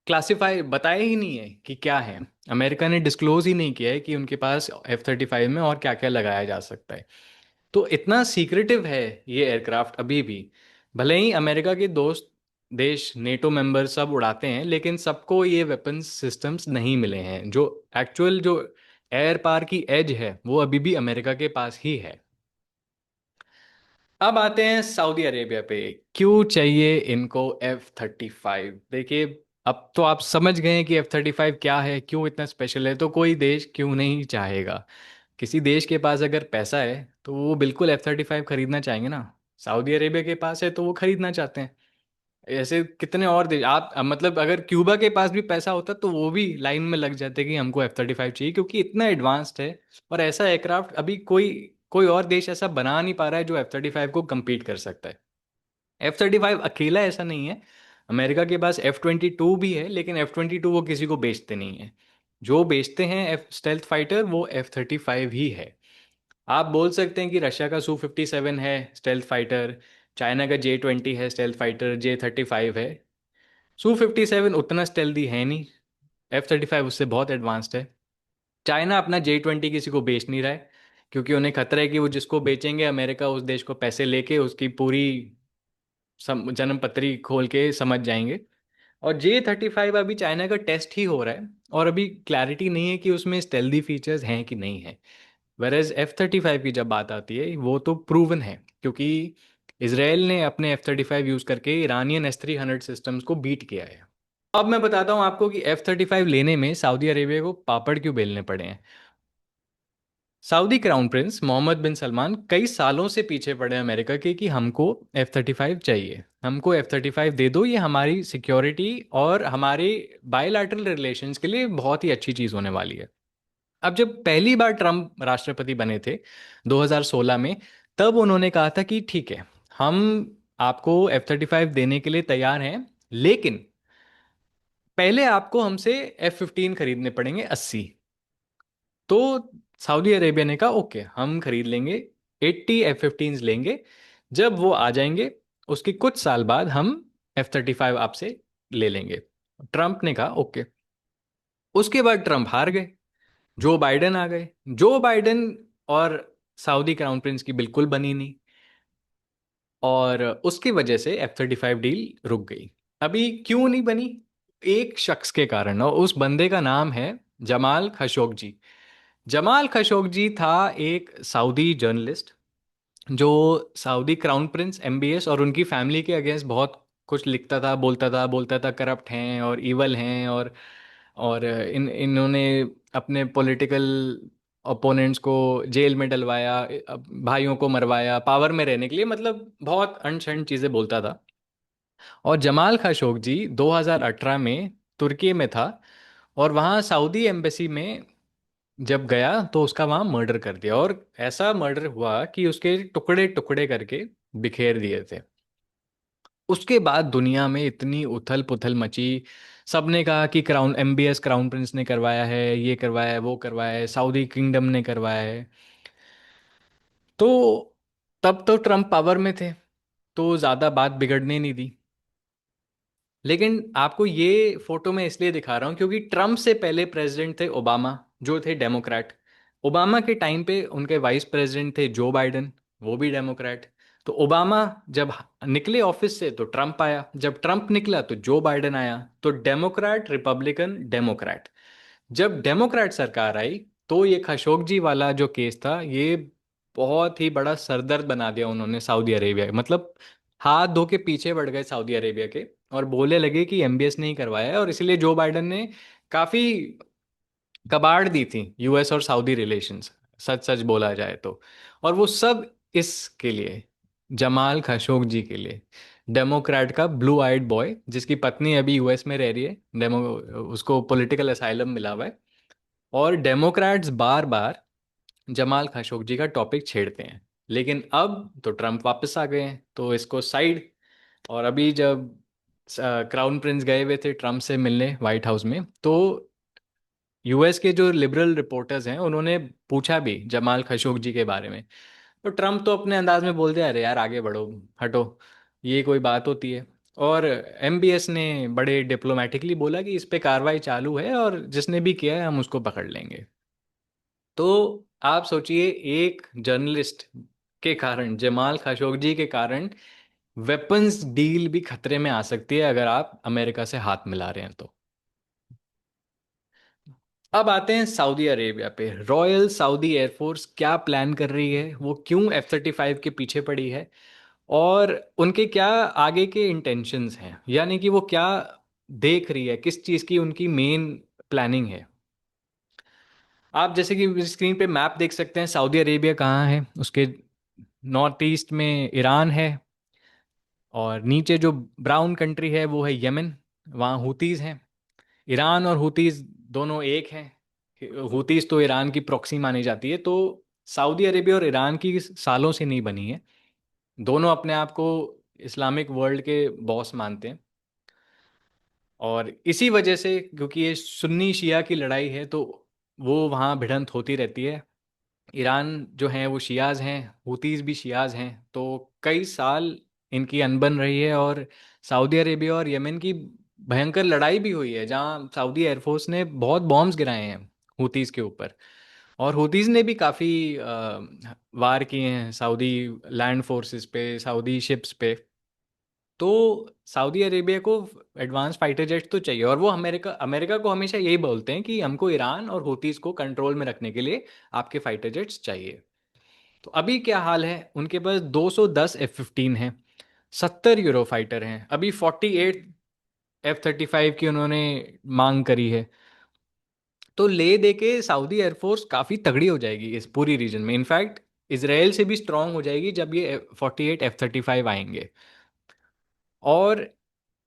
क्लासिफाई बताए ही नहीं है कि क्या है। अमेरिका ने डिस्क्लोज ही नहीं किया है कि उनके पास F-35 में और क्या क्या लगाया जा सकता है। तो इतना सीक्रेटिव है ये एयरक्राफ्ट अभी भी। भले ही अमेरिका के दोस्त देश नेटो मेंबर सब उड़ाते हैं, लेकिन सबको ये वेपन्स सिस्टम्स नहीं मिले हैं। जो एक्चुअल जो एयर पार की एज है, वो अभी भी अमेरिका के पास ही है। अब आते हैं सऊदी अरेबिया पे। क्यों चाहिए इनको F-35? देखिए, अब तो आप समझ गए हैं कि F-35 क्या है, क्यों इतना स्पेशल है। तो कोई देश क्यों नहीं चाहेगा? किसी देश के पास अगर पैसा है तो वो बिल्कुल F-35 खरीदना चाहेंगे ना। सऊदी अरेबिया के पास है तो वो खरीदना चाहते हैं। ऐसे कितने और देश, आप मतलब अगर क्यूबा के पास भी पैसा होता तो वो भी लाइन में लग जाते कि हमको F-35 चाहिए, क्योंकि इतना एडवांस्ड है। और ऐसा एयरक्राफ्ट अभी कोई कोई और देश ऐसा बना नहीं पा रहा है जो F-35 को compete कर सकता है। F-35 अकेला ऐसा नहीं है। अमेरिका के पास F-22 भी है, लेकिन F-22 वो किसी को बेचते नहीं है। जो बेचते हैं एफ स्टेल्थ फाइटर वो F-35 ही है। आप बोल सकते हैं कि रशिया का Su-57 है स्टेल्थ फाइटर, चाइना का J-20 है स्टेल्थ फाइटर, J-35 है। Su-57 उतना स्टेल्दी है नहीं, F-35 उससे बहुत एडवांस्ड है। चाइना अपना J-20 किसी को बेच नहीं रहा है, क्योंकि उन्हें खतरा है कि वो जिसको बेचेंगे अमेरिका उस देश को पैसे लेके उसकी पूरी जन्म पत्री खोल के समझ जाएंगे। और J-35 अभी चाइना का टेस्ट ही हो रहा है, और अभी क्लैरिटी नहीं है कि उसमें स्टेल्दी फीचर्स हैं कि नहीं है। वेरएज F-35 की जब बात आती है वो तो प्रूवन है, क्योंकि इसराइल ने अपने F-35 यूज़ करके इरानियन S-300 सिस्टम्स को बीट किया है। अब मैं बताता हूँ आपको कि F-35 लेने में सऊदी अरेबिया को पापड़ क्यों बेलने पड़े हैं। सऊदी क्राउन प्रिंस मोहम्मद बिन सलमान कई सालों से पीछे पड़े हैं अमेरिका के कि हमको F-35 चाहिए, हमको F-35 दे दो, ये हमारी सिक्योरिटी और हमारे बायलैटरल रिलेशंस के लिए बहुत ही अच्छी चीज़ होने वाली है। अब जब पहली बार ट्रम्प राष्ट्रपति बने थे 2016 में, तब उन्होंने कहा था कि ठीक है, हम आपको F-35 देने के लिए तैयार हैं, लेकिन पहले आपको हमसे F-15 खरीदने पड़ेंगे 80। तो सऊदी अरेबिया ने कहा ओके, हम खरीद लेंगे, 80 F-15 लेंगे। जब वो आ जाएंगे उसके कुछ साल बाद हम F-35 आपसे ले लेंगे। ट्रम्प ने कहा ओके। उसके बाद ट्रम्प हार गए, जो बाइडेन आ गए। जो बाइडेन और सऊदी क्राउन प्रिंस की बिल्कुल बनी नहीं, और उसकी वजह से F-35 डील रुक गई। अभी क्यों नहीं बनी? एक शख्स के कारण, और उस बंदे का नाम है जमाल खशोगी। जमाल खशोगी था एक सऊदी जर्नलिस्ट जो सऊदी क्राउन प्रिंस MBS और उनकी फैमिली के अगेंस्ट बहुत कुछ लिखता था, बोलता था करप्ट हैं और इवल हैं, और इन्होंने अपने पॉलिटिकल ओपोनेंट्स को जेल में डलवाया, भाइयों को मरवाया पावर में रहने के लिए, मतलब बहुत अनशंड चीज़ें बोलता था। और जमाल खशोगी 2018 में तुर्की में था, और वहाँ सऊदी एम्बेसी में जब गया तो उसका वहाँ मर्डर कर दिया, और ऐसा मर्डर हुआ कि उसके टुकड़े टुकड़े करके बिखेर दिए थे। उसके बाद दुनिया में इतनी उथल पुथल मची। सबने कहा कि क्राउन MBS क्राउन प्रिंस ने करवाया है, ये करवाया है, वो करवाया है, सऊदी किंगडम ने करवाया है। तो तब तो ट्रम्प पावर में थे, तो ज़्यादा बात बिगड़ने नहीं दी। लेकिन आपको ये फोटो मैं इसलिए दिखा रहा हूँ क्योंकि ट्रम्प से पहले प्रेसिडेंट थे ओबामा, जो थे डेमोक्रेट। ओबामा के टाइम पे उनके वाइस प्रेसिडेंट थे जो बाइडेन, वो भी डेमोक्रेट। तो ओबामा जब निकले ऑफिस से तो ट्रम्प आया, जब ट्रम्प निकला तो जो बाइडेन आया। तो डेमोक्रेट रिपब्लिकन डेमोक्रेट। जब डेमोक्रेट सरकार आई तो ये खशोगी वाला जो केस था, ये बहुत ही बड़ा सरदर्द बना दिया उन्होंने सऊदी अरेबिया का। मतलब हाथ धो के पीछे बढ़ गए सऊदी अरेबिया के, और बोलने लगे कि MBS नहीं करवाया है, और इसलिए जो बाइडन ने काफी कबाड़ दी थी US और सऊदी रिलेशंस, सच सच बोला जाए तो। और वो सब इसके लिए, जमाल खशोगी के लिए, डेमोक्रेट का ब्लू आइड बॉय जिसकी पत्नी अभी US में रह रही है, डेमो उसको पॉलिटिकल असाइलम मिला हुआ है। और डेमोक्रेट्स बार बार जमाल खशोगी का टॉपिक छेड़ते हैं, लेकिन अब तो ट्रम्प वापस आ गए हैं तो इसको साइड। और अभी जब क्राउन प्रिंस गए हुए थे ट्रम्प से मिलने व्हाइट हाउस में, तो US के जो लिबरल रिपोर्टर्स हैं उन्होंने पूछा भी जमाल खशोगी के बारे में। तो ट्रम्प तो अपने अंदाज में बोल दिया, अरे यार आगे बढ़ो, हटो, ये कोई बात होती है। और MBS ने बड़े डिप्लोमेटिकली बोला कि इस पे कार्रवाई चालू है, और जिसने भी किया है हम उसको पकड़ लेंगे। तो आप सोचिए, एक जर्नलिस्ट के कारण, जमाल खशोगी के कारण, वेपन्स डील भी खतरे में आ सकती है अगर आप अमेरिका से हाथ मिला रहे हैं तो। अब आते हैं सऊदी अरेबिया पे। रॉयल सऊदी एयरफोर्स क्या प्लान कर रही है, वो क्यों F-35 के पीछे पड़ी है, और उनके क्या आगे के इंटेंशंस हैं, यानी कि वो क्या देख रही है, किस चीज़ की उनकी मेन प्लानिंग है। आप जैसे कि स्क्रीन पे मैप देख सकते हैं, सऊदी अरेबिया कहाँ है, उसके नॉर्थ ईस्ट में ईरान है, और नीचे जो ब्राउन कंट्री है वो है यमन, वहाँ हुतीज़ हैं। ईरान और हुतीज़ दोनों एक हैं। हुतीज़ तो ईरान की प्रॉक्सी मानी जाती है। तो सऊदी अरेबिया और ईरान की सालों से नहीं बनी है। दोनों अपने आप को इस्लामिक वर्ल्ड के बॉस मानते हैं, और इसी वजह से, क्योंकि ये सुन्नी शिया की लड़ाई है, तो वो वहाँ भिड़ंत होती रहती है। ईरान जो है वो शियाज हैं, हुतीज भी शियाज हैं, तो कई साल इनकी अनबन रही है। और सऊदी अरेबिया और यमन की भयंकर लड़ाई भी हुई है, जहाँ सऊदी एयरफोर्स ने बहुत बॉम्ब्स गिराए हैं हुतीज के ऊपर। और हुतीज ने भी काफ़ी वार किए हैं सऊदी लैंड फोर्सेस पे, सऊदी शिप्स पे। तो सऊदी अरेबिया को एडवांस फाइटर जेट तो चाहिए, और वो अमेरिका अमेरिका को हमेशा यही बोलते हैं कि हमको ईरान और हुतीज को कंट्रोल में रखने के लिए आपके फाइटर जेट्स चाहिए। तो अभी क्या हाल है, उनके पास 210 F-15 हैं, 70 यूरो फाइटर हैं, अभी 48 F-35 की उन्होंने मांग करी है। तो ले दे के सऊदी एयरफोर्स काफ़ी तगड़ी हो जाएगी इस पूरी रीजन में। इनफैक्ट इसराइल से भी स्ट्रांग हो जाएगी जब ये 48 F-35 आएंगे। और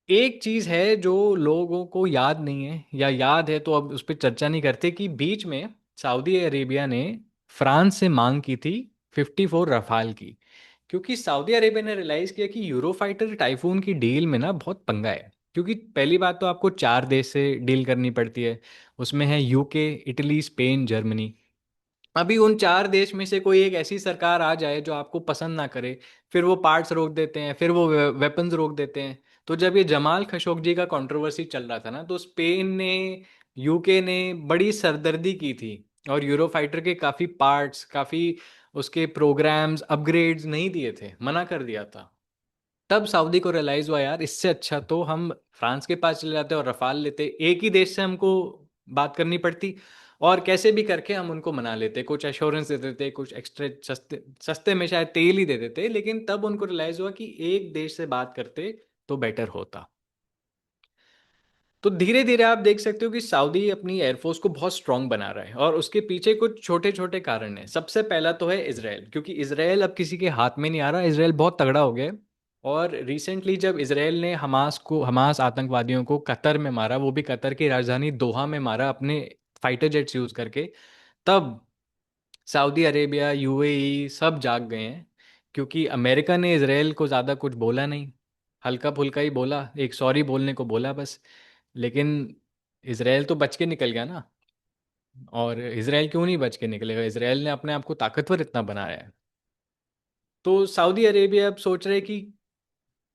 एक चीज़ है जो लोगों को याद नहीं है, या याद है तो अब उस पर चर्चा नहीं करते, कि बीच में सऊदी अरेबिया ने फ्रांस से मांग की थी 54 रफाल की। क्योंकि सऊदी अरेबिया ने रियलाइज़ किया कि यूरो फाइटर टाइफून की डील में ना बहुत पंगा है। क्योंकि पहली बात तो आपको 4 देश से डील करनी पड़ती है, उसमें है यूके, इटली, स्पेन, जर्मनी। अभी उन 4 देश में से कोई एक ऐसी सरकार आ जाए जो आपको पसंद ना करे, फिर वो पार्ट्स रोक देते हैं, फिर वो वेपन्स रोक देते हैं। तो जब ये जमाल खशोगी का कंट्रोवर्सी चल रहा था ना, तो स्पेन ने, यूके ने बड़ी सरदर्दी की थी, और यूरो फाइटर के काफ़ी पार्ट्स, काफ़ी उसके प्रोग्राम्स, अपग्रेड्स नहीं दिए थे, मना कर दिया था। तब सऊदी को रियलाइज़ हुआ, यार इससे अच्छा तो हम फ्रांस के पास चले जाते और रफाल लेते, एक ही देश से हमको बात करनी पड़ती, और कैसे भी करके हम उनको मना लेते, कुछ एश्योरेंस दे देते, कुछ एक्स्ट्रा सस्ते सस्ते में शायद तेल ही दे देते। लेकिन तब उनको रियलाइज़ हुआ कि एक देश से बात करते तो बेटर होता। तो धीरे धीरे आप देख सकते हो कि सऊदी अपनी एयरफोर्स को बहुत स्ट्रांग बना रहा है, और उसके पीछे कुछ छोटे छोटे कारण हैं। सबसे पहला तो है इसराइल, क्योंकि इसराइल अब किसी के हाथ में नहीं आ रहा, इसराइल बहुत तगड़ा हो गया है। और रिसेंटली जब इसराइल ने हमास आतंकवादियों को कतर में मारा, वो भी कतर की राजधानी दोहा में मारा अपने फाइटर जेट्स यूज करके, तब सऊदी अरेबिया, यूएई सब जाग गए हैं। क्योंकि अमेरिका ने इसराइल को ज़्यादा कुछ बोला नहीं, हल्का फुल्का ही बोला, एक सॉरी बोलने को बोला बस। लेकिन इसराइल तो बच के निकल गया ना। और इसराइल क्यों नहीं बच के निकलेगा, इसराइल ने अपने आप को ताकतवर इतना बनाया है। तो सऊदी अरेबिया अब सोच रहे कि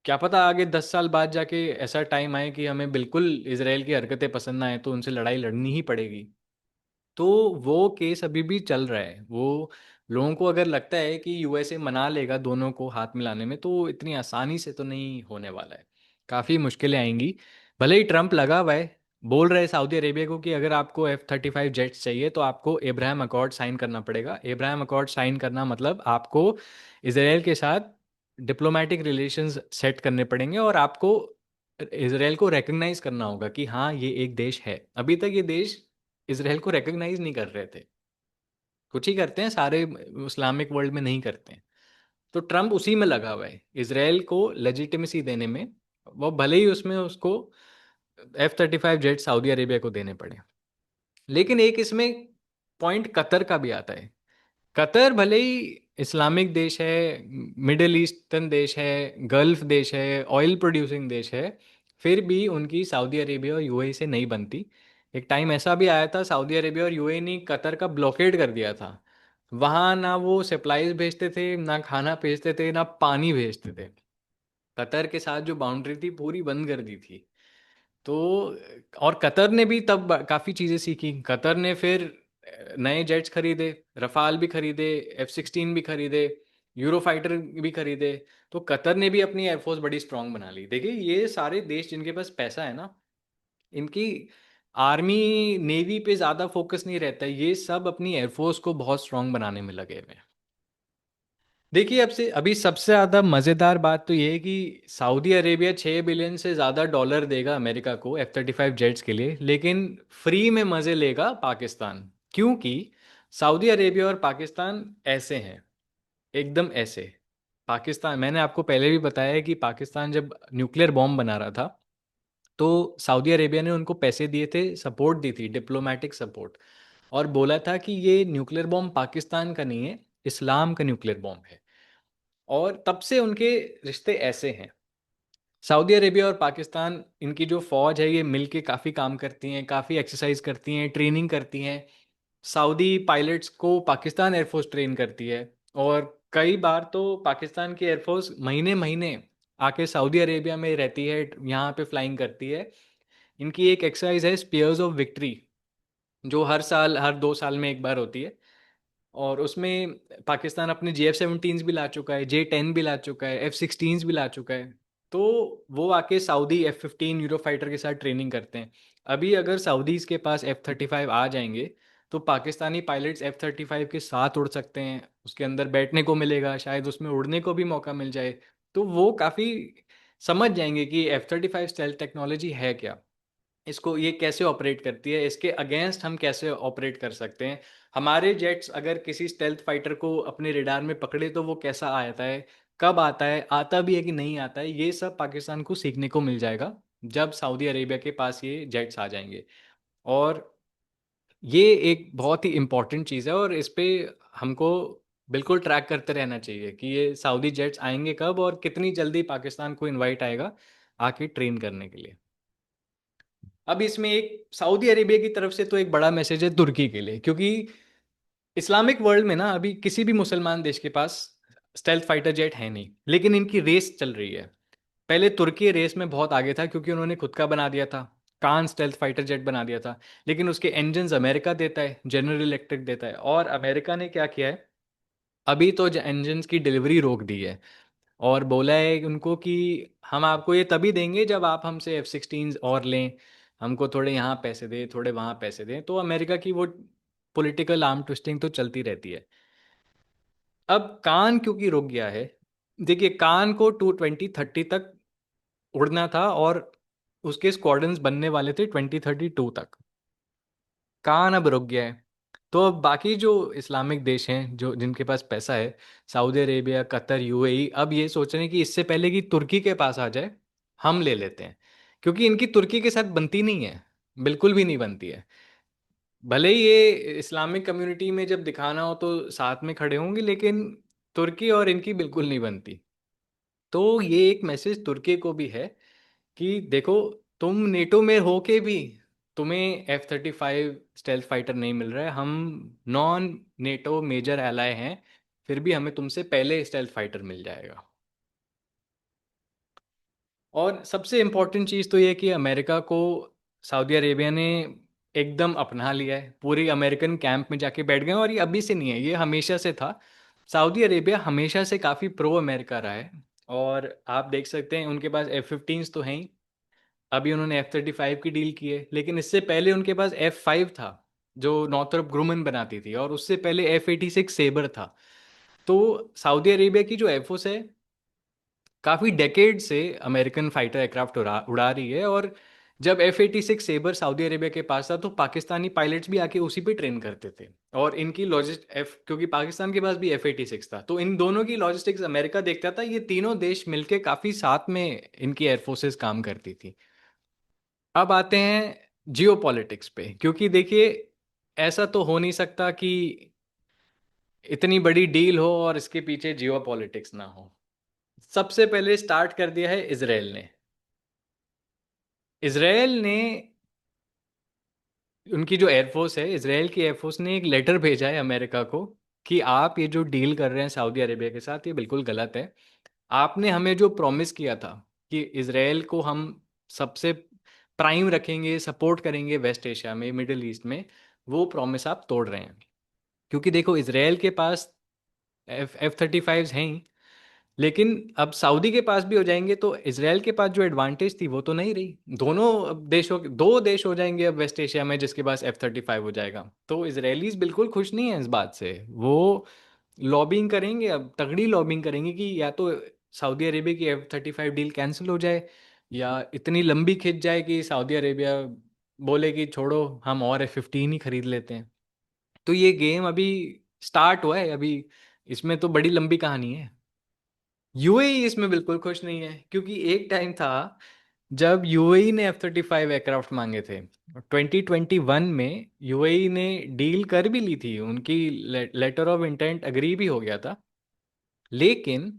क्या पता आगे 10 साल बाद जाके ऐसा टाइम आए कि हमें बिल्कुल इसराइल की हरकतें पसंद ना आए, तो उनसे लड़ाई लड़नी ही पड़ेगी। तो वो केस अभी भी चल रहा है। वो लोगों को अगर लगता है कि यूएसए मना लेगा दोनों को हाथ मिलाने में, तो इतनी आसानी से तो नहीं होने वाला है, काफ़ी मुश्किलें आएंगी। भले ही ट्रम्प लगा हुआ है, बोल रहे हैं सऊदी अरेबिया को कि अगर आपको F-35 जेट्स चाहिए तो आपको एब्राहम अकॉर्ड साइन करना पड़ेगा। एब्राहम अकॉर्ड साइन करना मतलब आपको इसराइल के साथ डिप्लोमेटिक रिलेशंस सेट करने पड़ेंगे, और आपको इसराइल को रिकग्नाइज करना होगा कि हाँ ये एक देश है। अभी तक ये देश इसराइल को रिकग्नाइज नहीं कर रहे थे, कुछ ही करते हैं, सारे इस्लामिक वर्ल्ड में नहीं करते हैं। तो ट्रम्प उसी में लगा हुआ है, इसराइल को लेजिटिमेसी देने में। वो भले ही उसमें उसको F-35 जेट सऊदी अरेबिया को देने पड़े। लेकिन एक इसमें पॉइंट कतर का भी आता है। कतर भले ही इस्लामिक देश है, मिडिल ईस्टर्न देश है, गल्फ देश है, ऑयल प्रोड्यूसिंग देश है, फिर भी उनकी सऊदी अरेबिया और यूएई से नहीं बनती। एक टाइम ऐसा भी आया था, सऊदी अरेबिया और यूएई ने कतर का ब्लॉकेड कर दिया था। वहाँ ना वो सप्लाईज भेजते थे, ना खाना भेजते थे, ना पानी भेजते थे। कतर के साथ जो बाउंड्री थी पूरी बंद कर दी थी। तो और कतर ने भी तब काफ़ी चीज़ें सीखी। कतर ने फिर नए जेट्स खरीदे, रफाल भी खरीदे, F-16 भी खरीदे, यूरो फाइटर भी खरीदे। तो कतर ने भी अपनी एयरफोर्स बड़ी स्ट्रांग बना ली। देखिए ये सारे देश जिनके पास पैसा है ना, इनकी आर्मी नेवी पे ज़्यादा फोकस नहीं रहता है, ये सब अपनी एयरफोर्स को बहुत स्ट्रांग बनाने में लगे हुए हैं। देखिए, अब से अभी सबसे ज़्यादा मज़ेदार बात तो ये है कि सऊदी अरेबिया 6 बिलियन से ज़्यादा डॉलर देगा अमेरिका को F-35 जेट्स के लिए, लेकिन फ्री में मज़े लेगा पाकिस्तान। क्योंकि सऊदी अरेबिया और पाकिस्तान ऐसे हैं, एकदम ऐसे। पाकिस्तान, मैंने आपको पहले भी बताया है कि पाकिस्तान जब न्यूक्लियर बॉम्ब बना रहा था, तो सऊदी अरेबिया ने उनको पैसे दिए थे, सपोर्ट दी थी, डिप्लोमेटिक सपोर्ट। और बोला था कि ये न्यूक्लियर बॉम्ब पाकिस्तान का नहीं है, इस्लाम का न्यूक्लियर बॉम्ब है। और तब से उनके रिश्ते ऐसे हैं। सऊदी अरेबिया और पाकिस्तान, इनकी जो फौज है ये मिलके काफ़ी काम करती हैं, काफ़ी एक्सरसाइज करती हैं, ट्रेनिंग करती हैं। सऊदी पायलट्स को पाकिस्तान एयरफोर्स ट्रेन करती है। और कई बार तो पाकिस्तान की एयरफोर्स महीने महीने आके सऊदी अरेबिया में रहती है, यहाँ पे फ्लाइंग करती है। इनकी एक एक्सरसाइज है स्पीयर्स ऑफ विक्ट्री, जो हर साल, हर 2 साल में एक बार होती है। और उसमें पाकिस्तान अपने JF-17 भी ला चुका है, J-10 भी ला चुका है, F-16 भी ला चुका है। तो वो आके सऊदी F-15 यूरो फाइटर के साथ ट्रेनिंग करते हैं। अभी अगर सऊदीज़ के पास F-35 आ जाएंगे तो पाकिस्तानी पायलट्स F-35 के साथ उड़ सकते हैं, उसके अंदर बैठने को मिलेगा, शायद उसमें उड़ने को भी मौका मिल जाए। तो वो काफ़ी समझ जाएंगे कि F-35 स्टेल्थ टेक्नोलॉजी है क्या, इसको ये कैसे ऑपरेट करती है, इसके अगेंस्ट हम कैसे ऑपरेट कर सकते हैं। हमारे जेट्स अगर किसी स्टेल्थ फाइटर को अपने रेडार में पकड़े तो वो कैसा आता है, कब आता है, आता भी है कि नहीं आता है, ये सब पाकिस्तान को सीखने को मिल जाएगा जब सऊदी अरेबिया के पास ये जेट्स आ जाएंगे। और ये एक बहुत ही इम्पॉर्टेंट चीज़ है, और इस पे हमको बिल्कुल ट्रैक करते रहना चाहिए कि ये सऊदी जेट्स आएंगे कब और कितनी जल्दी पाकिस्तान को इनवाइट आएगा आके ट्रेन करने के लिए। अब इसमें एक सऊदी अरेबिया की तरफ से तो एक बड़ा मैसेज है तुर्की के लिए, क्योंकि इस्लामिक वर्ल्ड में ना अभी किसी भी मुसलमान देश के पास स्टेल्थ फाइटर जेट है नहीं, लेकिन इनकी रेस चल रही है। पहले तुर्की रेस में बहुत आगे था क्योंकि उन्होंने खुद का बना दिया था, कान स्टेल्थ फाइटर जेट बना दिया था। लेकिन उसके इंजन्स अमेरिका देता है, जनरल इलेक्ट्रिक देता है। और अमेरिका ने क्या किया है, अभी तो इंजन्स की डिलीवरी रोक दी है और बोला है उनको कि हम आपको ये तभी देंगे जब आप हमसे F-16 और लें, हमको थोड़े यहाँ पैसे दें, थोड़े वहाँ पैसे दें। तो अमेरिका की वो पॉलिटिकल आर्म ट्विस्टिंग तो चलती रहती है। अब कान क्योंकि रुक गया है, देखिए कान को 22030 तक उड़ना था और उसके स्क्वाड्रन्स बनने वाले थे 2032 तक। कान अब रुक गया है। तो अब बाकी जो इस्लामिक देश हैं जो जिनके पास पैसा है, सऊदी अरेबिया, कतर, UAE, अब ये सोच रहे हैं कि इससे पहले कि तुर्की के पास आ जाए हम ले लेते हैं, क्योंकि इनकी तुर्की के साथ बनती नहीं है, बिल्कुल भी नहीं बनती है। भले ही ये इस्लामिक कम्युनिटी में जब दिखाना हो तो साथ में खड़े होंगे, लेकिन तुर्की और इनकी बिल्कुल नहीं बनती। तो ये एक मैसेज तुर्की को भी है कि देखो, तुम नेटो में हो के भी तुम्हें F-35 स्टेल्थ फाइटर नहीं मिल रहा है, हम नॉन नेटो मेजर एलाय हैं, फिर भी हमें तुमसे पहले स्टेल्थ फाइटर मिल जाएगा। और सबसे इम्पोर्टेंट चीज़ तो ये है कि अमेरिका को सऊदी अरेबिया ने एकदम अपना लिया है, पूरी अमेरिकन कैंप में जाके बैठ गए हैं। और ये अभी से नहीं है, ये हमेशा से था। सऊदी अरेबिया हमेशा से काफ़ी प्रो अमेरिका रहा है। और आप देख सकते हैं उनके पास F-15 तो हैं ही, अभी उन्होंने F-35 की डील की है, लेकिन इससे पहले उनके पास F-5 था जो नॉर्थरोप ग्रुमन बनाती थी, और उससे पहले F-86 सेबर था। तो सऊदी अरेबिया की जो एयरफोर्स है काफ़ी डेकेड से अमेरिकन फाइटर एयरक्राफ्ट उड़ा रही है। और जब F-86 सेबर सऊदी अरेबिया के पास था तो पाकिस्तानी पायलट्स भी आके उसी पे ट्रेन करते थे। और इनकी लॉजिस्ट एफ क्योंकि पाकिस्तान के पास भी F-86 था, तो इन दोनों की लॉजिस्टिक्स अमेरिका देखता था। ये तीनों देश मिलके काफ़ी साथ में इनकी एयरफोर्सेस काम करती थी। अब आते हैं जियो पॉलिटिक्स पे, क्योंकि देखिए ऐसा तो हो नहीं सकता कि इतनी बड़ी डील हो और इसके पीछे जियो पॉलिटिक्स ना हो। सबसे पहले स्टार्ट कर दिया है इसराइल ने। इसराइल ने, उनकी जो एयरफोर्स है, इसराइल की एयरफोर्स ने एक लेटर भेजा है अमेरिका को कि आप ये जो डील कर रहे हैं सऊदी अरेबिया के साथ, ये बिल्कुल गलत है। आपने हमें जो प्रॉमिस किया था कि इसराइल को हम सबसे प्राइम रखेंगे, सपोर्ट करेंगे वेस्ट एशिया में, मिडिल ईस्ट में, वो प्रॉमिस आप तोड़ रहे हैं। क्योंकि देखो इसराइल के पास F-35 हैं ही, लेकिन अब सऊदी के पास भी हो जाएंगे तो इसराइल के पास जो एडवांटेज थी वो तो नहीं रही। दोनों अब देशों, दो देश हो जाएंगे अब वेस्ट एशिया में जिसके पास F-35 हो जाएगा। तो इसराइलीज बिल्कुल खुश नहीं है इस बात से। वो लॉबिंग करेंगे, अब तगड़ी लॉबिंग करेंगे कि या तो सऊदी अरेबिया की F-35 डील कैंसिल हो जाए, या इतनी लंबी खिंच जाए कि सऊदी अरेबिया बोले कि छोड़ो हम और F-15 ही खरीद लेते हैं। तो ये गेम अभी स्टार्ट हुआ है, अभी इसमें तो बड़ी लंबी कहानी है। UAE इसमें बिल्कुल खुश नहीं है, क्योंकि एक टाइम था जब यूएई ने F-35 एयरक्राफ्ट मांगे थे 2021 में, यूएई ने डील कर भी ली थी, उनकी लेटर ऑफ इंटेंट अग्री भी हो गया था। लेकिन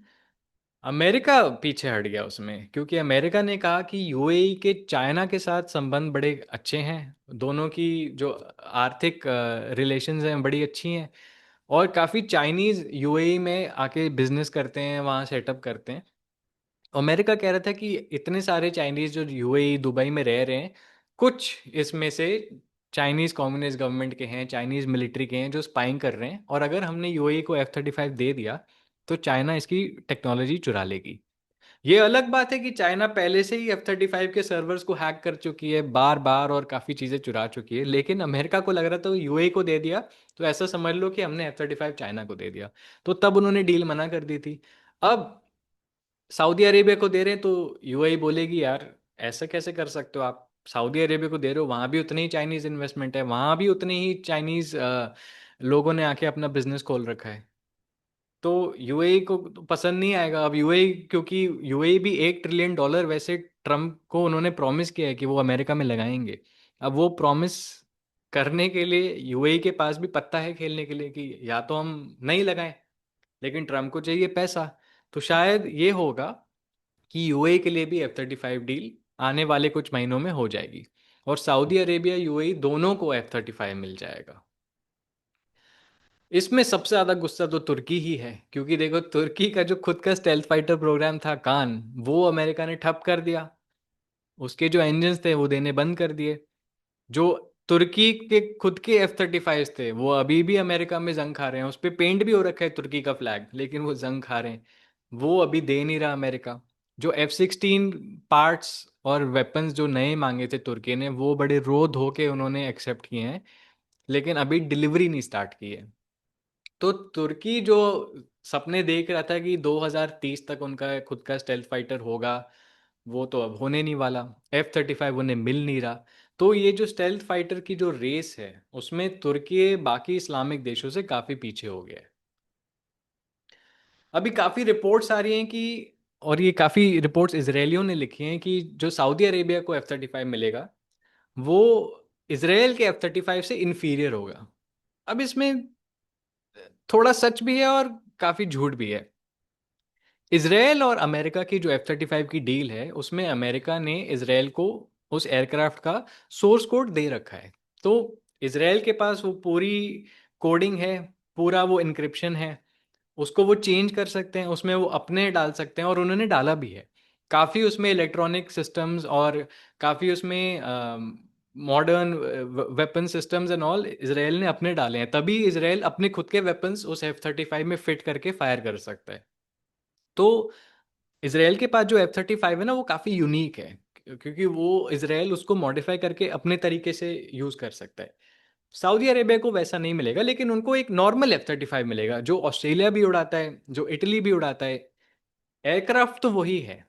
अमेरिका पीछे हट गया उसमें, क्योंकि अमेरिका ने कहा कि यूएई के चाइना के साथ संबंध बड़े अच्छे हैं, दोनों की जो आर्थिक रिलेशंस हैं बड़ी अच्छी हैं, और काफ़ी चाइनीज़ यूएई में आके बिजनेस करते हैं, वहाँ सेटअप करते हैं। अमेरिका कह रहा था कि इतने सारे चाइनीज़ जो यूएई दुबई में रह रहे हैं, कुछ इसमें से चाइनीज़ कम्युनिस्ट गवर्नमेंट के हैं, चाइनीज़ मिलिट्री के हैं जो स्पाइंग कर रहे हैं, और अगर हमने यूएई को F-35 दे दिया तो चाइना इसकी टेक्नोलॉजी चुरा लेगी। ये अलग बात है कि चाइना पहले से ही F-35 के सर्वर्स को हैक कर चुकी है बार बार, और काफ़ी चीज़ें चुरा चुकी है, लेकिन अमेरिका को लग रहा था यूएई को दे दिया तो ऐसा समझ लो कि हमने F-35 चाइना को दे दिया, तो तब उन्होंने डील मना कर दी थी। अब सऊदी अरेबिया को दे रहे हैं तो यूएई बोलेगी यार ऐसा कैसे कर सकते हो आप, सऊदी अरेबिया को दे रहे हो, वहाँ भी उतनी ही चाइनीज़ इन्वेस्टमेंट है, वहाँ भी उतनी ही चाइनीज़ लोगों ने आके अपना बिजनेस खोल रखा है, तो यूएई को तो पसंद नहीं आएगा। अब यूएई, क्योंकि यूएई भी $1 ट्रिलियन वैसे ट्रम्प को उन्होंने प्रॉमिस किया है कि वो अमेरिका में लगाएंगे। अब वो प्रॉमिस करने के लिए यूएई के पास भी पत्ता है खेलने के लिए कि या तो हम नहीं लगाएं, लेकिन ट्रम्प को चाहिए पैसा। तो शायद ये होगा कि यूएई के लिए भी F-35 डील आने वाले कुछ महीनों में हो जाएगी, और सऊदी अरेबिया यूएई दोनों को F-35 मिल जाएगा। इसमें सबसे ज़्यादा गुस्सा तो तुर्की ही है, क्योंकि देखो तुर्की का जो खुद का स्टेल्थ फाइटर प्रोग्राम था कान, वो अमेरिका ने ठप कर दिया, उसके जो इंजन्स थे वो देने बंद कर दिए। जो तुर्की के खुद के F-35 थे वो अभी भी अमेरिका में जंग खा रहे हैं, उस पर पेंट भी हो रखा है तुर्की का फ्लैग, लेकिन वो जंग खा रहे हैं, वो अभी दे नहीं रहा अमेरिका। जो F-16 पार्ट्स और वेपन्स जो नए मांगे थे तुर्की ने, वो बड़े रो धो के उन्होंने एक्सेप्ट किए हैं, लेकिन अभी डिलीवरी नहीं स्टार्ट की है। तो तुर्की जो सपने देख रहा था कि 2030 तक उनका खुद का स्टेल्थ फाइटर होगा, वो तो अब होने नहीं वाला। F-35 उन्हें मिल नहीं रहा। तो ये जो स्टेल्थ फाइटर की जो रेस है, उसमें तुर्की बाकी इस्लामिक देशों से काफ़ी पीछे हो गया है। अभी काफ़ी रिपोर्ट्स आ रही हैं कि, और ये काफ़ी रिपोर्ट्स इसराइलियों ने लिखी हैं कि जो सऊदी अरेबिया को F-35 मिलेगा वो इसराइल के F-35 से इन्फीरियर होगा। अब इसमें थोड़ा सच भी है और काफ़ी झूठ भी है। इसराइल और अमेरिका की जो F-35 की डील है, उसमें अमेरिका ने इसराइल को उस एयरक्राफ्ट का सोर्स कोड दे रखा है, तो इसराइल के पास वो पूरी कोडिंग है, पूरा वो इनक्रिप्शन है, उसको वो चेंज कर सकते हैं, उसमें वो अपने डाल सकते हैं, और उन्होंने डाला भी है। काफ़ी उसमें इलेक्ट्रॉनिक सिस्टम्स और काफ़ी उसमें modern weapon systems and all Israel ने अपने डाले हैं, तभी इसराइल अपने खुद के वेपन्स उस F-35 में फिट करके फायर कर सकता है। तो इसराइल के पास जो F-35 है ना, वो काफ़ी यूनिक है, क्योंकि वो इसराइल उसको मॉडिफाई करके अपने तरीके से यूज़ कर सकता है। सऊदी अरेबिया को वैसा नहीं मिलेगा, लेकिन उनको एक नॉर्मल F-35 मिलेगा जो ऑस्ट्रेलिया भी उड़ाता है, जो इटली भी उड़ाता है। एयरक्राफ्ट तो वही है,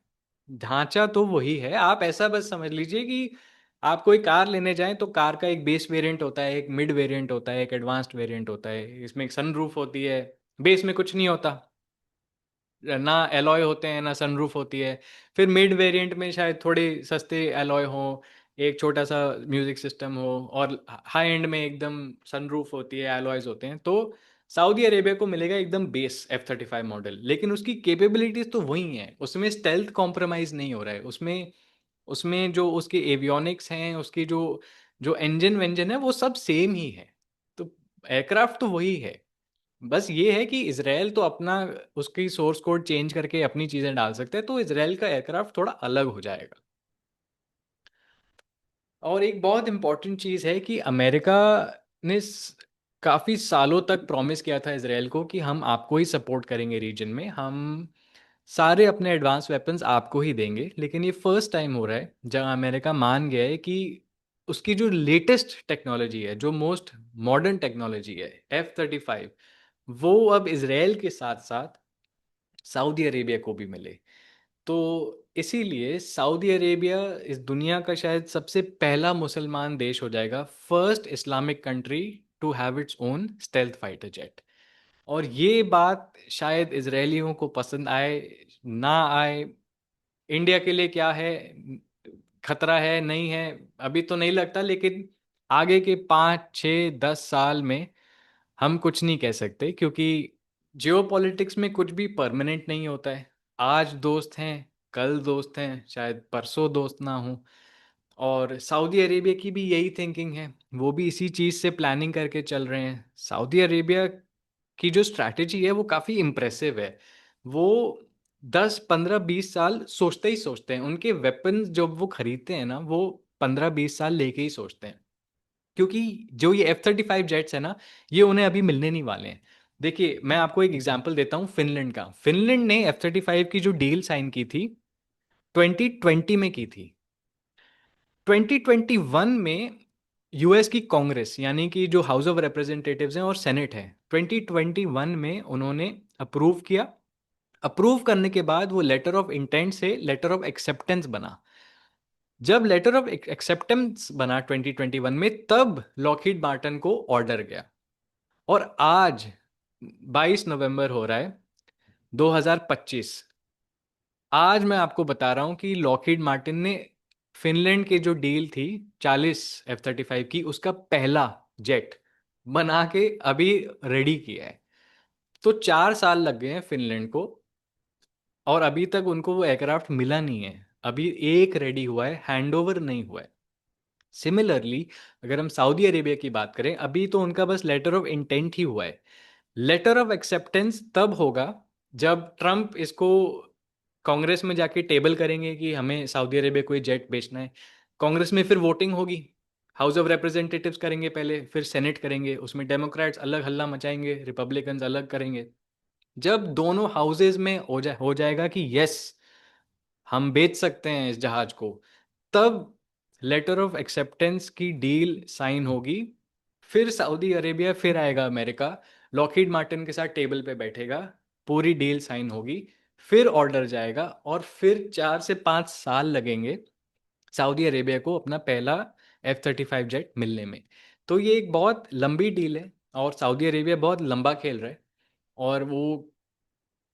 ढांचा तो वही है। आप ऐसा बस समझ लीजिए कि आप कोई कार लेने जाएं तो कार का एक बेस वेरिएंट होता है, एक मिड वेरिएंट होता है, एक एडवांस्ड वेरिएंट होता है, इसमें एक सनरूफ होती है, बेस में कुछ नहीं होता, ना एलॉय होते हैं ना सनरूफ होती है। फिर मिड वेरिएंट में शायद थोड़े सस्ते एलॉय हो, एक छोटा सा म्यूजिक सिस्टम हो, और हाई एंड में एकदम सनरूफ होती है, एलॉयज होते हैं। तो सऊदी अरेबिया को मिलेगा एकदम बेस F-35 मॉडल, लेकिन उसकी कैपेबिलिटीज तो वही हैं, उसमें स्टेल्थ कॉम्प्रोमाइज़ नहीं हो रहा है, उसमें उसमें जो उसके एवियोनिक्स हैं, उसकी जो जो इंजन वेंजन है वो सब सेम ही है। तो एयरक्राफ्ट तो वही है, बस ये है कि इसराइल तो अपना उसकी सोर्स कोड चेंज करके अपनी चीज़ें डाल सकते हैं, तो इसराइल का एयरक्राफ्ट थोड़ा अलग हो जाएगा। और एक बहुत इम्पॉर्टेंट चीज़ है कि अमेरिका ने काफ़ी सालों तक प्रॉमिस किया था इसराइल को कि हम आपको ही सपोर्ट करेंगे रीजन में, हम सारे अपने एडवांस वेपन्स आपको ही देंगे, लेकिन ये फर्स्ट टाइम हो रहा है जब अमेरिका मान गया है कि उसकी जो लेटेस्ट टेक्नोलॉजी है, जो मोस्ट मॉडर्न टेक्नोलॉजी है F-35, वो अब इसराइल के साथ साथ सऊदी अरेबिया को भी मिले। तो इसीलिए सऊदी अरेबिया इस दुनिया का शायद सबसे पहला मुसलमान देश हो जाएगा, first Islamic country to have its own stealth fighter jet. और ये बात शायद इजरायलियों को पसंद आए ना आए, इंडिया के लिए क्या है, खतरा है नहीं है अभी तो नहीं लगता, लेकिन आगे के 5 6 10 साल में हम कुछ नहीं कह सकते, क्योंकि जियो पॉलिटिक्स में कुछ भी परमानेंट नहीं होता है। आज दोस्त हैं, कल दोस्त हैं, शायद परसों दोस्त ना हो। और सऊदी अरेबिया की भी यही थिंकिंग है, वो भी इसी चीज़ से प्लानिंग करके चल रहे हैं। सऊदी अरेबिया की जो स्ट्रैटेजी है वो काफ़ी इम्प्रेसिव है। वो 10 15 20 साल सोचते ही सोचते हैं। उनके वेपन्स जब वो खरीदते हैं ना, वो 15 20 साल लेके ही सोचते हैं, क्योंकि जो ये F-35 जेट्स है ना, ये उन्हें अभी मिलने नहीं वाले हैं। देखिए, मैं आपको एक एग्जांपल देता हूँ फिनलैंड का। फिनलैंड ने F-35 की जो डील साइन की थी 2020 में की थी। 2021 में यूएस की कांग्रेस, यानी कि जो हाउस ऑफ रिप्रेजेंटेटिव्स हैं और सेनेट है, 2021 में उन्होंने अप्रूव किया। अप्रूव करने के बाद वो लेटर ऑफ इंटेंट से लेटर ऑफ एक्सेप्टेंस बना। जब लेटर ऑफ एक्सेप्टेंस बना 2021 में, तब लॉकहीड मार्टिन को ऑर्डर गया। और आज 22 नवंबर हो रहा है 2025। आज मैं आपको बता रहा हूं कि लॉकहीड मार्टिन ने फिनलैंड की जो डील थी 40 F-35 की, उसका पहला जेट बना के अभी रेडी किया है। तो 4 साल लग गए हैं फिनलैंड को, और अभी तक उनको वो एयरक्राफ्ट मिला नहीं है। अभी एक रेडी हुआ है, हैंडओवर नहीं हुआ है। सिमिलरली, अगर हम सऊदी अरेबिया की बात करें, अभी तो उनका बस लेटर ऑफ इंटेंट ही हुआ है। लेटर ऑफ एक्सेप्टेंस तब होगा जब ट्रम्प इसको कांग्रेस में जाके टेबल करेंगे कि हमें सऊदी अरेबिया को ये जेट बेचना है। कांग्रेस में फिर वोटिंग होगी, हाउस ऑफ रिप्रेजेंटेटिव्स करेंगे पहले, फिर सेनेट करेंगे। उसमें डेमोक्रेट्स अलग हल्ला मचाएंगे, रिपब्लिकन्स अलग करेंगे। जब दोनों हाउसेज में हो जाएगा कि यस, हम बेच सकते हैं इस जहाज को, तब लेटर ऑफ एक्सेप्टेंस की डील साइन होगी। फिर सऊदी अरेबिया, फिर आएगा अमेरिका, लॉकहीड मार्टिन के साथ टेबल पे बैठेगा, पूरी डील साइन होगी, फिर ऑर्डर जाएगा, और फिर 4 से 5 साल लगेंगे सऊदी अरेबिया को अपना पहला F-35 जेट मिलने में। तो ये एक बहुत लंबी डील है, और सऊदी अरेबिया बहुत लंबा खेल रहा है। और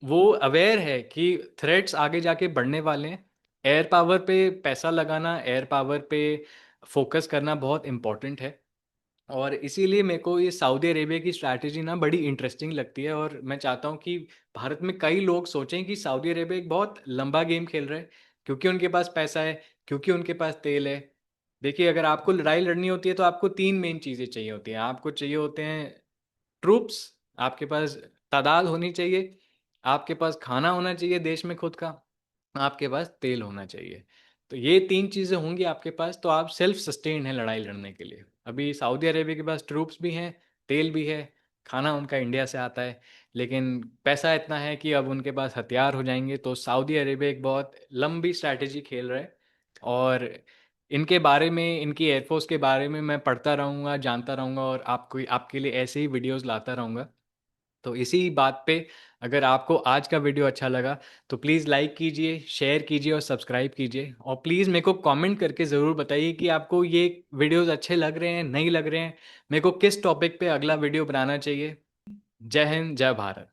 वो अवेयर है कि थ्रेट्स आगे जाके बढ़ने वाले हैं। एयर पावर पे पैसा लगाना, एयर पावर पे फोकस करना बहुत इम्पोर्टेंट है। और इसीलिए मेरे को ये सऊदी अरेबिया की स्ट्रैटेजी ना बड़ी इंटरेस्टिंग लगती है। और मैं चाहता हूँ कि भारत में कई लोग सोचें कि सऊदी अरेबिया एक बहुत लंबा गेम खेल रहा है, क्योंकि उनके पास पैसा है, क्योंकि उनके पास तेल है। देखिए, अगर आपको लड़ाई लड़नी होती है तो आपको 3 मेन चीज़ें चाहिए होती हैं। आपको चाहिए होते हैं ट्रूप्स, आपके पास तादाद होनी चाहिए, आपके पास खाना होना चाहिए देश में खुद का, आपके पास तेल होना चाहिए। तो ये 3 चीज़ें होंगी आपके पास, तो आप सेल्फ सस्टेन हैं लड़ाई लड़ने के लिए। अभी सऊदी अरेबिया के पास ट्रूप्स भी हैं, तेल भी है, खाना उनका इंडिया से आता है, लेकिन पैसा इतना है कि अब उनके पास हथियार हो जाएंगे। तो सऊदी अरेबिया एक बहुत लंबी स्ट्रैटेजी खेल रहा है। और इनके बारे में, इनकी एयरफोर्स के बारे में मैं पढ़ता रहूँगा, जानता रहूँगा, और आपको आपके लिए ऐसे ही वीडियोस लाता रहूँगा। तो इसी बात पे, अगर आपको आज का वीडियो अच्छा लगा तो प्लीज़ लाइक कीजिए, शेयर कीजिए और सब्सक्राइब कीजिए। और प्लीज़ मेरे को कमेंट करके ज़रूर बताइए कि आपको ये वीडियोस अच्छे लग रहे हैं, नहीं लग रहे हैं, मेरे को किस टॉपिक पे अगला वीडियो बनाना चाहिए। जय हिंद, जय भारत।